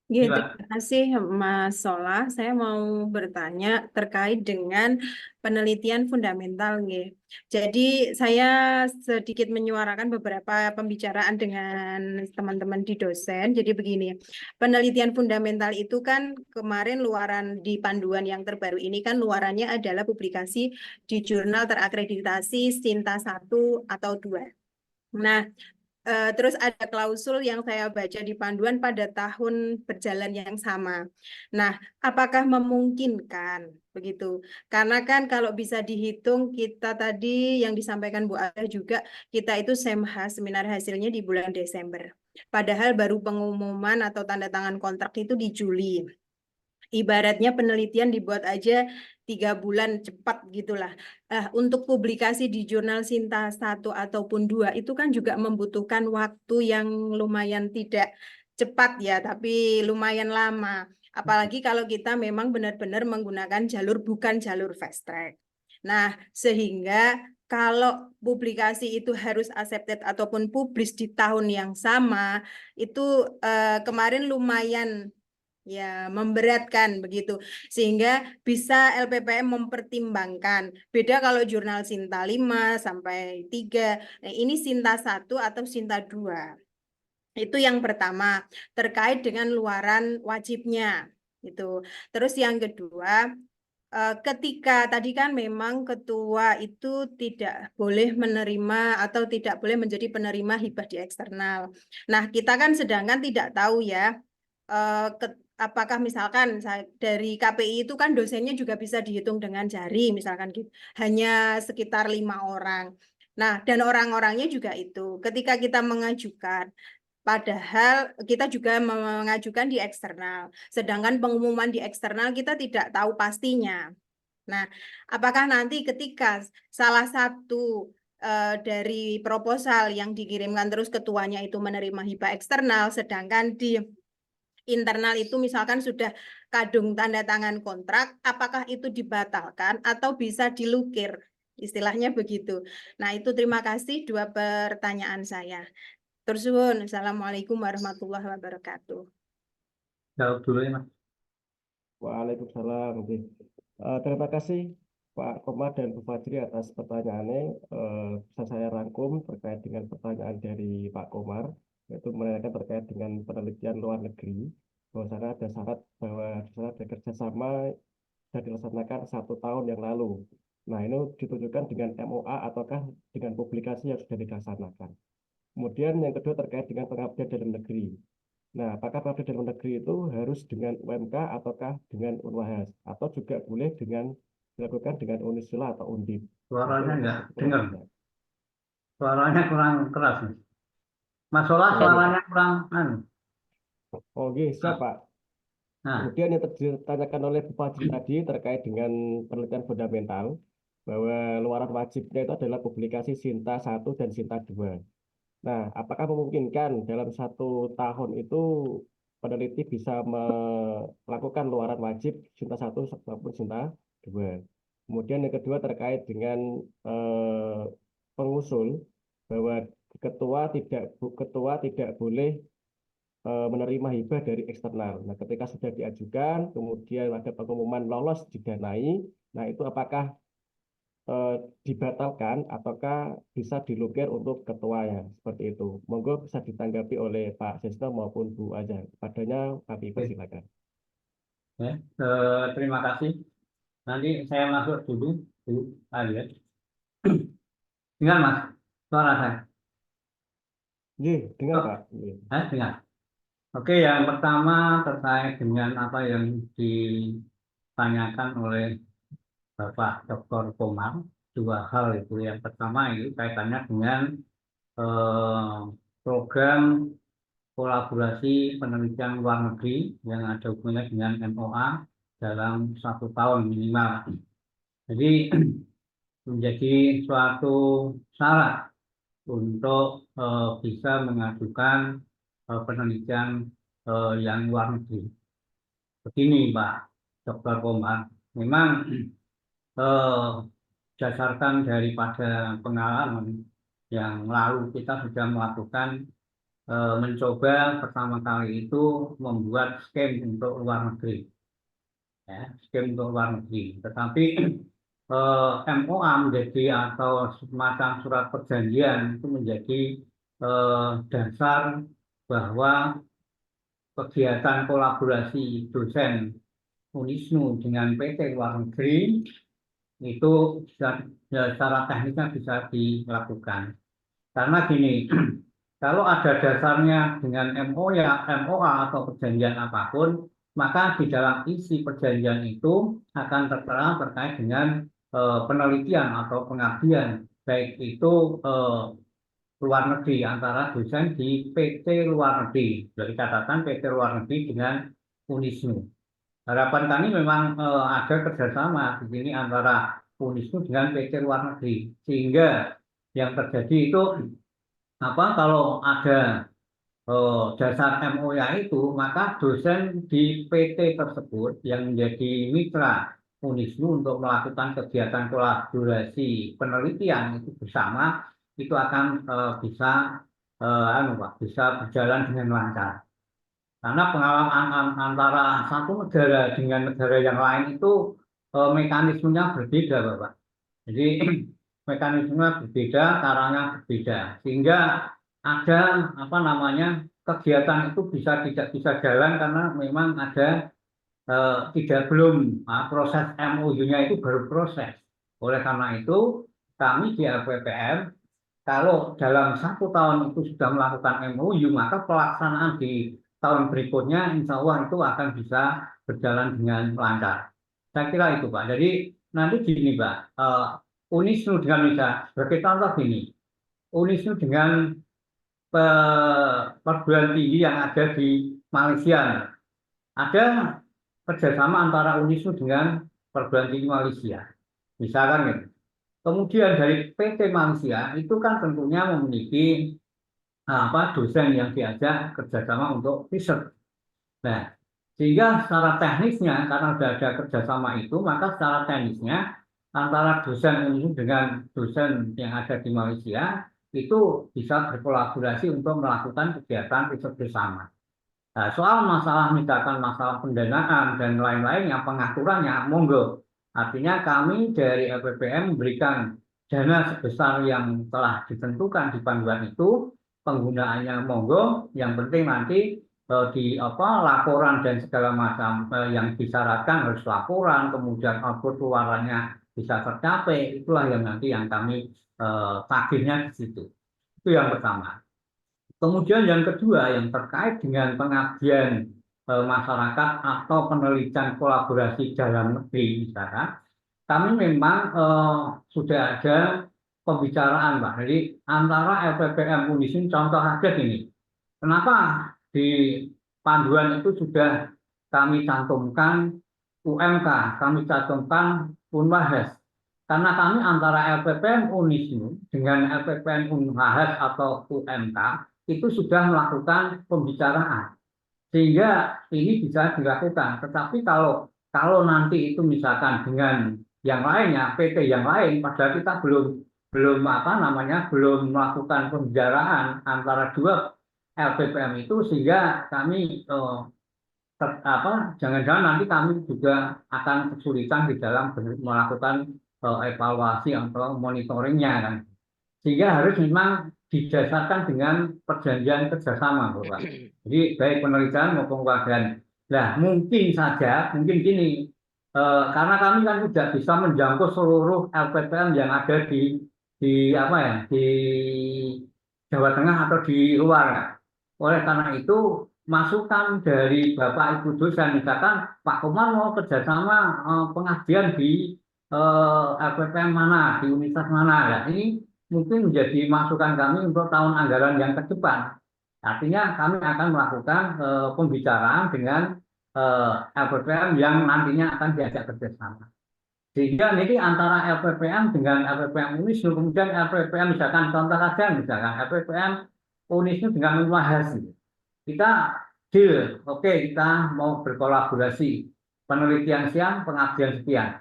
Ya, terima kasih Mas Solah. Saya mau bertanya terkait dengan penelitian fundamental. Nggih. Jadi saya sedikit menyuarakan beberapa pembicaraan dengan teman-teman di dosen. Jadi begini, penelitian fundamental itu kan kemarin luaran di panduan yang terbaru ini kan luarannya adalah publikasi di jurnal terakreditasi Sinta 1 atau 2. Nah, terus ada klausul yang saya baca di panduan pada tahun berjalan yang sama. Nah, apakah memungkinkan begitu? Karena kan kalau bisa dihitung kita tadi yang disampaikan Bu Ada juga, kita itu seminar hasilnya di bulan Desember. Padahal baru pengumuman atau tanda tangan kontrak itu di Juli. Ibaratnya penelitian dibuat aja 3 bulan cepat gitulah. Untuk publikasi di jurnal Sinta 1 ataupun 2 itu kan juga membutuhkan waktu yang lumayan tidak cepat ya, tapi lumayan lama. Apalagi kalau kita memang benar-benar menggunakan jalur bukan jalur fast track. Nah, sehingga kalau publikasi itu harus accepted ataupun publish di tahun yang sama, itu kemarin lumayan ya memberatkan begitu, sehingga bisa LPPM mempertimbangkan. Beda kalau jurnal Sinta 5 sampai 3. Nah, ini Sinta 1 atau Sinta 2. Itu yang pertama, terkait dengan luaran wajibnya. Itu. Terus yang kedua, ketika tadi kan memang ketua itu tidak boleh menerima atau tidak boleh menjadi penerima hibah di eksternal. Nah, kita kan sedangkan tidak tahu ya, apakah misalkan dari KPI itu kan dosennya juga bisa dihitung dengan jari, misalkan gitu, hanya sekitar 5 orang. Nah, dan orang-orangnya juga itu, ketika kita mengajukan, padahal kita juga mengajukan di eksternal, sedangkan pengumuman di eksternal kita tidak tahu pastinya. Nah, apakah nanti ketika salah satu dari proposal yang dikirimkan terus ketuanya itu menerima hibah eksternal, sedangkan di internal itu misalkan sudah kadung tanda tangan kontrak, apakah itu dibatalkan atau bisa dilukir? Istilahnya begitu. Nah, itu terima kasih 2 pertanyaan saya. Terus suwun. Assalamualaikum warahmatullahi wabarakatuh. Jawab dulu ya, Mas. Waalaikumsalam. Terima kasih Pak Komar dan Bu Fajri atas pertanyaannya. Bisa saya rangkum terkait dengan pertanyaan dari Pak Komar, yaitu menanyakan terkait dengan penelitian luar negeri, bahwa sana ada syarat bahwa di sana ada kerjasama sudah dilaksanakan 1 tahun yang lalu. Nah, ini ditunjukkan dengan MOA ataukah dengan publikasi yang sudah dilaksanakan. Kemudian yang kedua terkait dengan pengabdian dalam negeri. Nah, apakah pengabdian dalam negeri itu harus dengan UMK ataukah dengan Unwahas, atau juga boleh dilakukan dengan Unisula atau Undip? Suaranya enggak dengar. Suaranya kurang keras, Mas. Mas Solah suaranya kurang Oke, siap Pak. Kemudian yang ditanyakan oleh Bu Fajri tadi terkait dengan penelitian fundamental, bahwa luaran wajibnya itu adalah publikasi Sinta 1 dan Sinta 2. Nah, apakah memungkinkan dalam 1 tahun itu peneliti bisa melakukan luaran wajib Sinta 1 maupun Sinta dua. Kemudian yang kedua terkait dengan pengusul bahwa ketua tidak boleh menerima hibah dari eksternal. Nah, ketika sudah diajukan, kemudian ada pengumuman lolos didanai, nah itu apakah dibatalkan ataukah bisa dilukir untuk ketuanya seperti itu? Monggo bisa ditanggapi oleh Pak Sesto maupun Bu Azhar. Padanya kami persilakan. Ya, terima kasih. Nanti saya masuk dulu, Bu Alia. Dengar Mas, suara saya. Iya, dengar Pak. Dengar. Oke, yang pertama terkait dengan apa yang ditanyakan oleh Bapak Dr. Komar, dua hal itu. Yang pertama itu kaitannya dengan program kolaborasi penelitian luar negeri yang ada hubungannya dengan MOA dalam 1 tahun minimal. Jadi menjadi suatu syarat untuk bisa mengajukan penelitian yang luar negeri. Begini Pak Dr. Komar, memang berdasarkan daripada pengalaman yang lalu kita sudah melakukan mencoba pertama kali itu membuat skema untuk luar negeri, ya, skema untuk luar negeri. Tetapi MOA menjadi atau semacam surat perjanjian itu menjadi dasar bahwa kegiatan kolaborasi dosen Unisnu dengan PT luar negeri itu secara teknisnya bisa dilakukan. Karena gini, kalau ada dasarnya dengan MOA atau perjanjian apapun, maka di dalam isi perjanjian itu akan tertera terkait dengan penelitian atau pengabdian, baik itu luar negeri antara dosen di PT luar negeri, dari catatan PT luar negeri dengan Unisnu. Harapan kami memang ada kerjasama di sini antara Unisnu dengan PT luar negeri, sehingga yang terjadi itu kalau ada dasar MOA itu, maka dosen di PT tersebut yang menjadi mitra Unisnu untuk melakukan kegiatan kolaborasi penelitian itu bersama, itu akan bisa berjalan dengan lancar. Karena pengalaman antara satu negara dengan negara yang lain itu mekanismenya berbeda, Bapak. Jadi mekanismenya berbeda, caranya berbeda, sehingga ada kegiatan itu tidak bisa jalan karena memang ada belum proses MOU-nya itu baru proses. Oleh karena itu kami di LPPM kalau dalam 1 tahun itu sudah melakukan MOU, maka pelaksanaan di tahun berikutnya insya Allah itu akan bisa berjalan dengan lancar. Saya kira itu Pak. Jadi nanti gini Pak, Unisnu dengan misalnya sebagai contoh gini, Unisnu dengan perguruan tinggi yang ada di Malaysia, ada kerjasama antara Unisnu dengan perguruan tinggi Malaysia, misalkan gitu. Kemudian dari PT Malaysia itu kan tentunya memiliki dosen yang diajak kerjasama untuk riset. Nah, sehingga secara teknisnya karena sudah ada kerjasama itu, maka secara teknisnya antara dosen Unisnu dengan dosen yang ada di Malaysia itu bisa berkolaborasi untuk melakukan kegiatan riset bersama. Nah, soal masalah misalkan masalah pendanaan dan lain-lainnya, pengaturannya, monggo. Artinya kami dari LPPM memberikan dana sebesar yang telah ditentukan di panduan itu, penggunaannya monggo. Yang penting nanti di laporan dan segala macam yang disyaratkan harus laporan, kemudian output keluarannya bisa tercapai. Itulah yang nanti yang kami tagihnya di situ. Itu yang pertama. Kemudian yang kedua yang terkait dengan pengabdian masyarakat atau penelitian kolaborasi dalam negeri misalkan, kami memang sudah ada pembicaraan Pak. Jadi antara LPPM Unisnu contoh aja gini. Kenapa di panduan itu sudah kami cantumkan UMK, kami cantumkan Unwahas. Karena kami antara LPPM Unisnu dengan LPPM Unwahas atau UMK itu sudah melakukan pembicaraan. Sehingga ini bisa dilakukan. Tetapi kalau kalau nanti itu misalkan dengan yang lainnya, PT yang lain, padahal kita belum belum melakukan pembicaraan antara dua LPPM itu, sehingga kami jangan-jangan nanti kami juga akan kesulitan di dalam melakukan evaluasi atau monitoringnya kan. Sehingga harus memang didasarkan dengan perjanjian kerjasama, Bapak. Jadi baik penelitian maupun kajian. Nah, mungkin gini, karena kami kan tidak bisa menjangkau seluruh LPPM yang ada di Jawa Tengah atau di luar. Ya. Oleh karena itu, masukan dari Bapak Ibu dosen, misalkan Pak Komar mau kerjasama pengabdian di LPPM mana, di universitas mana. Ya, ini mungkin menjadi masukan kami untuk tahun anggaran yang ke depan. Artinya kami akan melakukan pembicaraan dengan LPPM yang nantinya akan diajak kerjasama. Sehingga ini antara LPPM dengan LPPM UNISNU, kemudian LPPM misalkan contoh saja, misalkan LPPM UNISNU dengan UNWAHAS. Kita deal, oke, kita mau berkolaborasi, penelitian sekian, pengabdian sekian.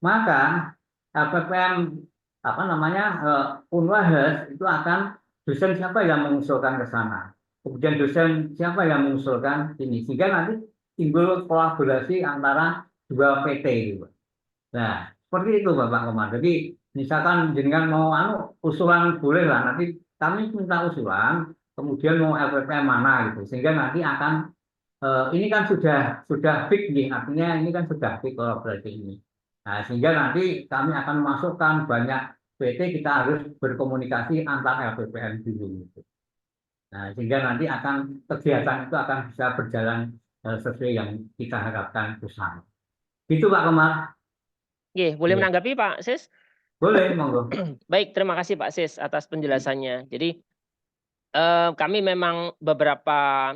Maka LPPM UNWAHAS itu akan dosen siapa yang mengusulkan ke sana, kemudian dosen siapa yang mengusulkan ini, sehingga nanti timbul kolaborasi antara dua PT itu. Nah, seperti itu Bapak Komar. Jadi misalkan jenengan mau usulan boleh lah, nanti kami minta usulan, kemudian mau LPPM mana gitu, sehingga nanti akan ini kan sudah fix nih, artinya ini kan sudah fix kolaborasi ini. Nah, sehingga nanti kami akan memasukkan banyak PT, kita harus berkomunikasi antar LPPM dulu gitu. Nah, sehingga nanti kegiatan itu akan bisa berjalan sesuai yang kita harapkan bersama. Gitu Pak Komar. Oke, boleh menanggapi Pak Sis? Boleh, monggo. Baik, terima kasih Pak Sis atas penjelasannya. Jadi kami memang beberapa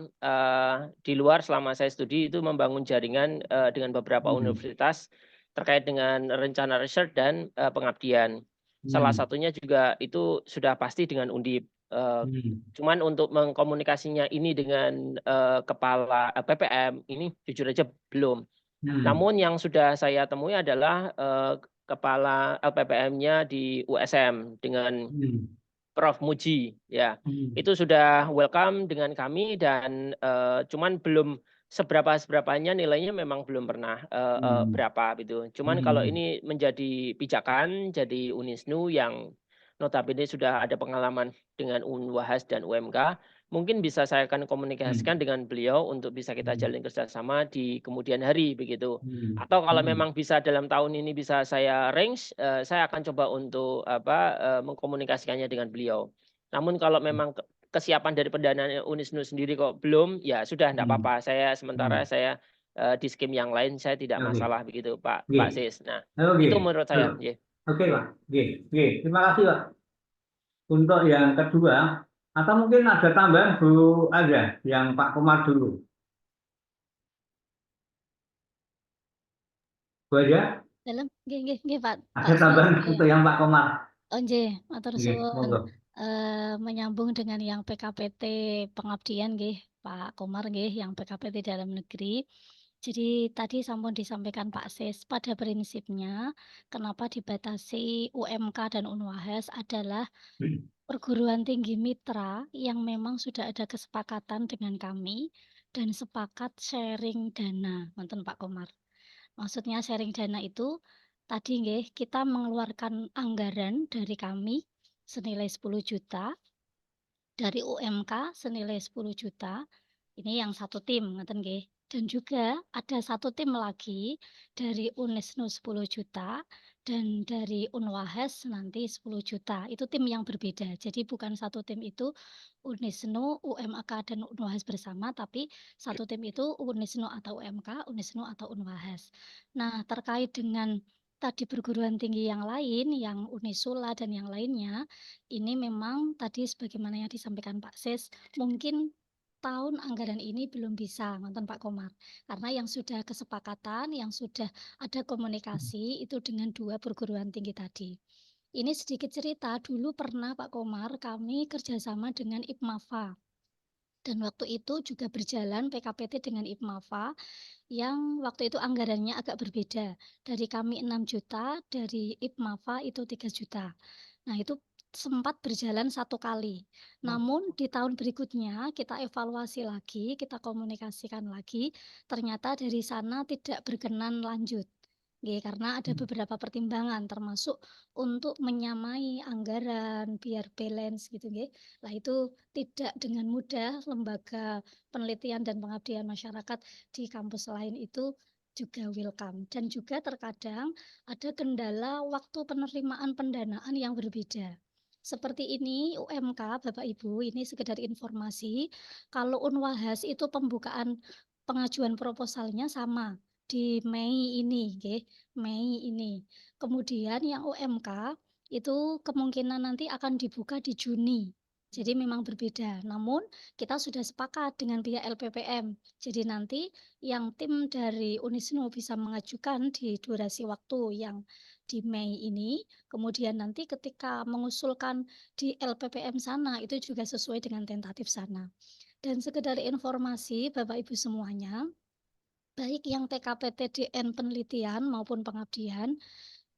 di luar selama saya studi itu membangun jaringan dengan beberapa universitas terkait dengan rencana research dan pengabdian. Salah satunya juga itu sudah pasti dengan Undip. Cuman untuk mengkomunikasinya ini dengan kepala PPM ini jujur aja belum. Namun yang sudah saya temui adalah kepala LPPM-nya di USM dengan Prof. Muji, ya itu sudah welcome dengan kami dan cuman belum seberapanya nilainya memang belum pernah berapa gitu. Cuman kalau ini menjadi pijakan, jadi UNISNU yang notabene sudah ada pengalaman dengan UNWAHAS dan UMK, mungkin bisa saya akan komunikasikan dengan beliau untuk bisa kita jalin kerjasama di kemudian hari begitu. Atau kalau memang bisa dalam tahun ini bisa saya arrange, saya akan coba untuk mengkomunikasikannya dengan beliau. Namun kalau memang kesiapan dari pendanaan UNISNU sendiri kok belum, ya sudah tidak apa-apa. Sementara saya di skim yang lain saya tidak masalah begitu Pak Sis. Nah, itu menurut saya. Oke Pak. Terima kasih Pak. Untuk yang kedua, atau mungkin ada tambahan Bu Aza yang Pak Komar dulu. Bu Aza? Dalam nggih Pak. Ada tambahan untuk yang Pak Komar. Oh nggih, matur suwun. Monggo. Menyambung dengan yang PKPT pengabdian nggih Pak Komar nggih, yang PKPT dalam negeri. Jadi tadi sampun disampaikan Pak Sis, pada prinsipnya kenapa dibatasi UMK dan UNWAHAS adalah perguruan tinggi mitra yang memang sudah ada kesepakatan dengan kami dan sepakat sharing dana, nonton Pak Komar. Maksudnya sharing dana itu tadi nggih kita mengeluarkan anggaran dari kami senilai 10 juta, dari UMK senilai 10 juta. Ini yang satu tim ngoten nggih. Dan juga ada satu tim lagi dari UNISNU 10 juta dan dari UNWAHAS nanti 10 juta. Itu tim yang berbeda. Jadi bukan satu tim itu UNISNU, UMK dan UNWAHAS bersama, tapi satu tim itu UNISNU atau UMK, UNISNU atau UNWAHAS. Nah, terkait dengan tadi perguruan tinggi yang lain, yang Unisula dan yang lainnya, ini memang tadi sebagaimana yang disampaikan Pak Sis, mungkin tahun anggaran ini belum bisa, nonton Pak Komar. Karena yang sudah kesepakatan, yang sudah ada komunikasi itu dengan dua perguruan tinggi tadi. Ini sedikit cerita, dulu pernah Pak Komar kami kerjasama dengan IPMAFA. Dan waktu itu juga berjalan PKPT dengan IPMAFA yang waktu itu anggarannya agak berbeda. Dari kami 6 juta, dari IPMAFA itu 3 juta. Nah, itu sempat berjalan 1 kali. Namun di tahun berikutnya kita evaluasi lagi, kita komunikasikan lagi, ternyata dari sana tidak berkenan lanjut. Nggih, karena ada beberapa pertimbangan termasuk untuk menyamai anggaran biar balance gitu nggih. Lah itu tidak dengan mudah lembaga penelitian dan pengabdian masyarakat di kampus lain itu juga welcome dan juga terkadang ada kendala waktu penerimaan pendanaan yang berbeda. Seperti ini UMK Bapak Ibu, ini sekedar informasi, kalau Unwahas itu pembukaan pengajuan proposalnya sama di Mei ini, nggih, Mei ini. Kemudian yang UMK itu kemungkinan nanti akan dibuka di Juni. Jadi memang berbeda. Namun kita sudah sepakat dengan pihak LPPM. Jadi nanti yang tim dari Unisnu bisa mengajukan di durasi waktu yang di Mei ini. Kemudian nanti ketika mengusulkan di LPPM sana itu juga sesuai dengan tentatif sana. Dan sekedar informasi Bapak Ibu semuanya, baik yang TKPTDN penelitian maupun pengabdian,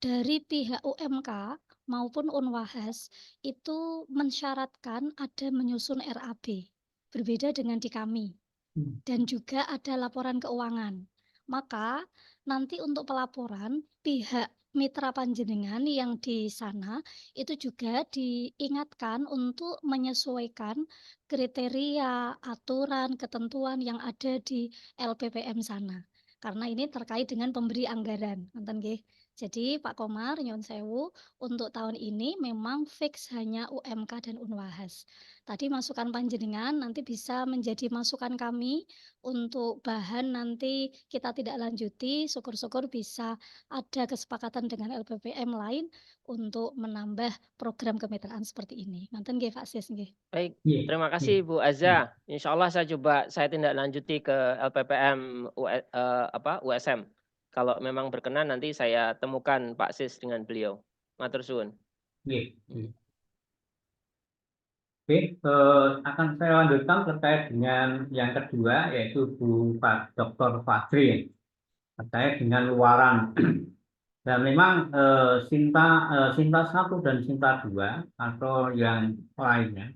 dari pihak UMK maupun Unwahas itu mensyaratkan ada menyusun RAB, berbeda dengan di kami. Dan juga ada laporan keuangan. Maka nanti untuk pelaporan pihak mitra panjenengan yang di sana itu juga diingatkan untuk menyesuaikan kriteria, aturan, ketentuan yang ada di LPPM sana. Karena ini terkait dengan pemberi anggaran, ngoten nggih. Jadi Pak Komar, nyuwun sewu, untuk tahun ini memang fix hanya UMK dan Unwahas. Tadi masukan panjenengan nanti bisa menjadi masukan kami untuk bahan nanti kita tidak lanjuti, syukur-syukur bisa ada kesepakatan dengan LPPM lain untuk menambah program kemitraan seperti ini. Ngoten nggih Pak Sis nggih. Baik, Iya, terima iya. kasih Bu Aza. Insya Allah saya tindak lanjuti ke LPPM USM. Kalau memang berkenan nanti saya temukan Pak Sis dengan beliau. Matur suwun. Iya, iya. Oke, akan saya lanjutkan terkait dengan yang kedua, yaitu Dr. Fadri, terkait dengan luaran. Dan memang Sinta 1 dan Sinta 2 atau yang lainnya,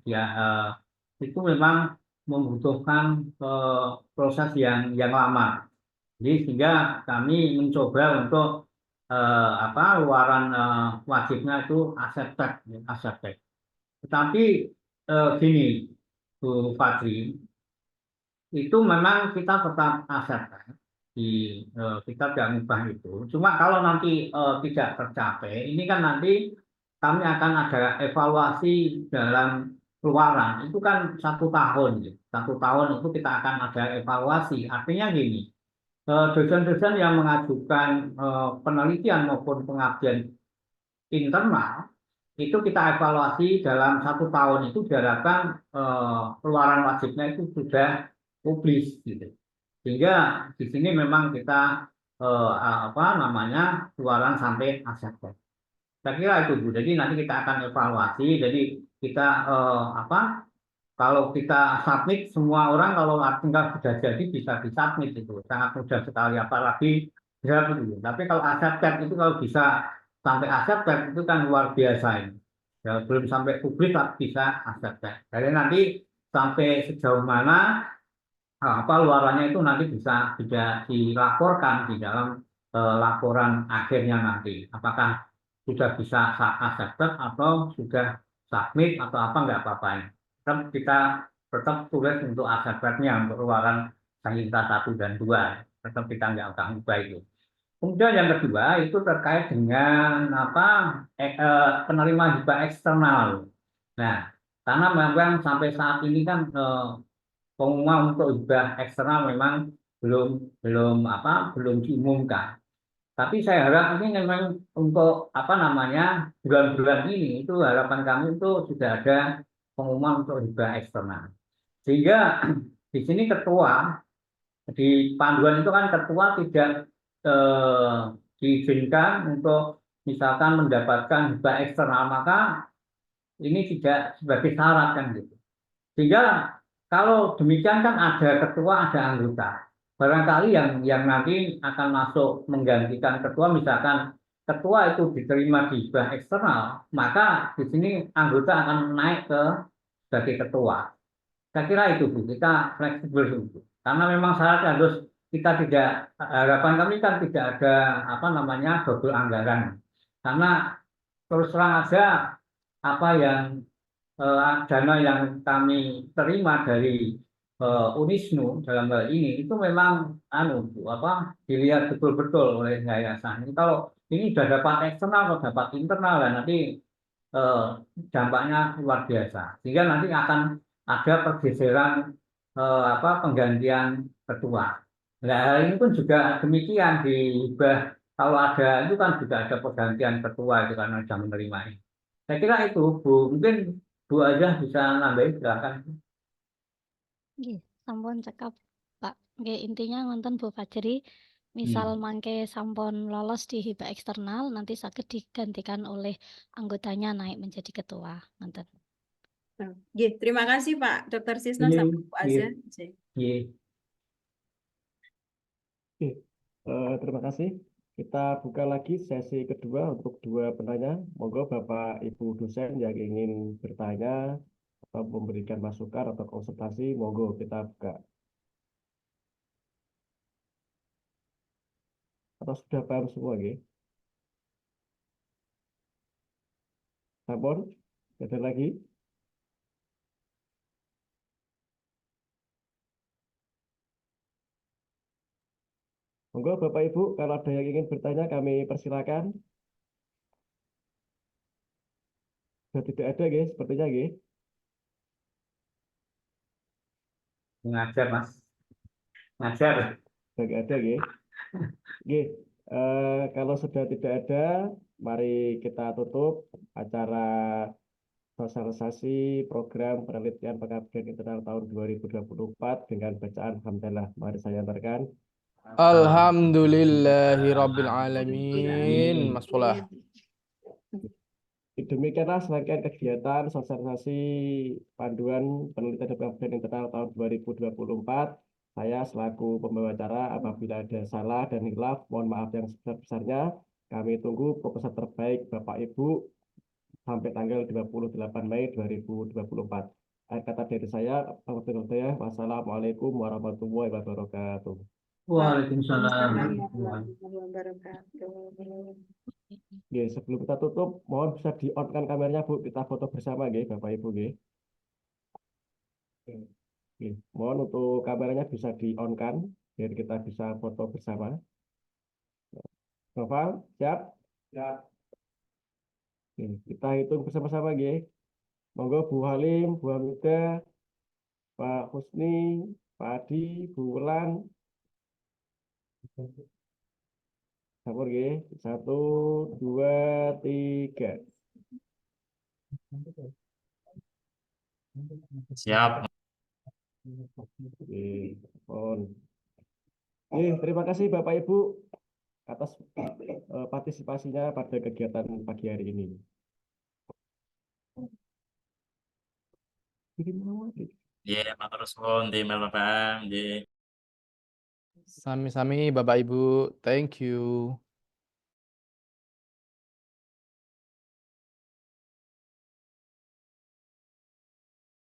itu memang membutuhkan proses yang lama. Jadi sehingga kami mencoba untuk luaran wajibnya itu aseptek. Tetapi gini, Bu Fadri, itu memang kita tetap aseptek. Kita tidak mengubah itu. Cuma kalau nanti tidak tercapai, ini kan nanti kami akan ada evaluasi dalam luaran. Itu kan 1 tahun. 1 tahun itu kita akan ada evaluasi. Artinya gini, dosen-dosen yang mengajukan penelitian maupun pengabdian internal itu kita evaluasi dalam 1 tahun itu diharapkan keluaran wajibnya itu sudah publis gitu. Sehingga di sini memang kita keluaran sampai aseptek. Saya kira itu Bu. Jadi nanti kita akan evaluasi. Jadi kita kalau kita submit, semua orang kalau tinggal sudah jadi bisa disubmit itu sangat mudah sekali, apalagi draft itu. Tapi kalau aseptek itu kalau bisa sampai aseptek itu kan luar biasa ini. Ya, belum sampai publik tapi bisa aseptek. Jadi nanti sampai sejauh mana luarannya itu nanti bisa dilaporkan di dalam laporan akhirnya nanti. Apakah sudah bisa aseptek atau sudah submit atau apa, nggak apa-apa. Kita tetap tulis untuk asepteknya untuk luaran Sinta 1 dan 2. Tetap kita nggak akan ubah itu. Kemudian yang kedua itu terkait dengan penerima hibah eksternal. Nah, karena memang sampai saat ini kan pengumuman untuk hibah eksternal memang belum diumumkan. Tapi saya harap ini memang untuk bulan-bulan ini itu harapan kami itu sudah ada pengumuman untuk hibah eksternal. Sehingga di sini ketua di panduan itu kan ketua tidak diizinkan untuk misalkan mendapatkan hibah eksternal, maka ini tidak sebagai syarat kan gitu. Sehingga kalau demikian kan ada ketua, ada anggota. Barangkali yang nanti akan masuk menggantikan ketua, misalkan ketua itu diterima di bank eksternal, maka di sini anggota akan naik ke sebagai ketua. Saya kira itu Bu, kita fleksibel Bu. Karena memang syarat harus kita tidak, harapan kami kan tidak ada apa namanya double anggaran. Karena terus terang aja apa yang dana yang kami terima dari Unisnu dalam hal ini itu memang Bu, apa dilihat betul-betul oleh yayasan. Ini kalau ini sudah dapat eksternal atau dapat internal dan nanti dampaknya luar biasa. Sehingga nanti akan ada pergeseran apa penggantian ketua. Nah, hal ini pun juga demikian di hibah kalau ada itu kan juga ada pergantian ketua itu karena sudah menerima ini. Saya kira itu Bu, mungkin Bu aja bisa nambahin silakan. Nggih, sampun cekap, Pak. Nggih, intinya ngonten Bu Fajri, misal mangke sampun lolos di hibah eksternal, nanti saged digantikan oleh anggotanya naik menjadi ketua. Ngonten. Nggih, terima kasih Pak Dr. Sisno Iya, sama Bu Azza. Iya. Oke, terima kasih. Kita buka lagi sesi kedua untuk dua penanya. Monggo Bapak Ibu dosen yang ingin bertanya atau memberikan masukan atau konsultasi, monggo kita buka. Atau sudah paham semua, nggih? Sampun? Ada lagi? Monggo Bapak Ibu, kalau ada yang ingin bertanya kami persilakan. Sudah tidak ada, nggih, sepertinya, nggih. Ngajar Mas, ngajar. Sudah tidak ada, nggih. Nggih, kalau sudah tidak ada, mari kita tutup acara sosialisasi program penelitian pengabdian internal tahun 2024 dengan bacaan hamdalah. Mari saya antarkan. Alhamdulillahirabbil alamin. Mas Fulah. Demikianlah serangkaian kegiatan sosialisasi panduan penelitian dan pengabdian internal tahun 2024. Saya selaku pembawa acara, apabila ada salah dan hilaf, mohon maaf yang sebesar-besarnya. Kami tunggu proposal terbaik Bapak Ibu sampai tanggal 28 Mei 2024. Akhir kata dari saya, wassalamualaikum warahmatullahi wabarakatuh. Waalaikumsalam. warahmatullahi wabarakatuh. Oke, sebelum kita tutup, mohon bisa di-on-kan kameranya Bu, kita foto bersama nggih, Bapak Ibu nggih. Oke, mohon untuk kameranya bisa di-on-kan biar kita bisa foto bersama. Noval, siap? Siap. Oke, kita hitung bersama-sama nggih. Monggo Bu Halim, Bu Hamida, Pak Husni, Pak Adi, Bu Wulan. Sampun nggih. 1, 2, 3. Siap. Oke, mohon. Terima kasih Bapak Ibu atas partisipasinya pada kegiatan pagi hari ini. Iya, matur suwun di MLPM, Sami-sami Bapak Ibu. Thank you.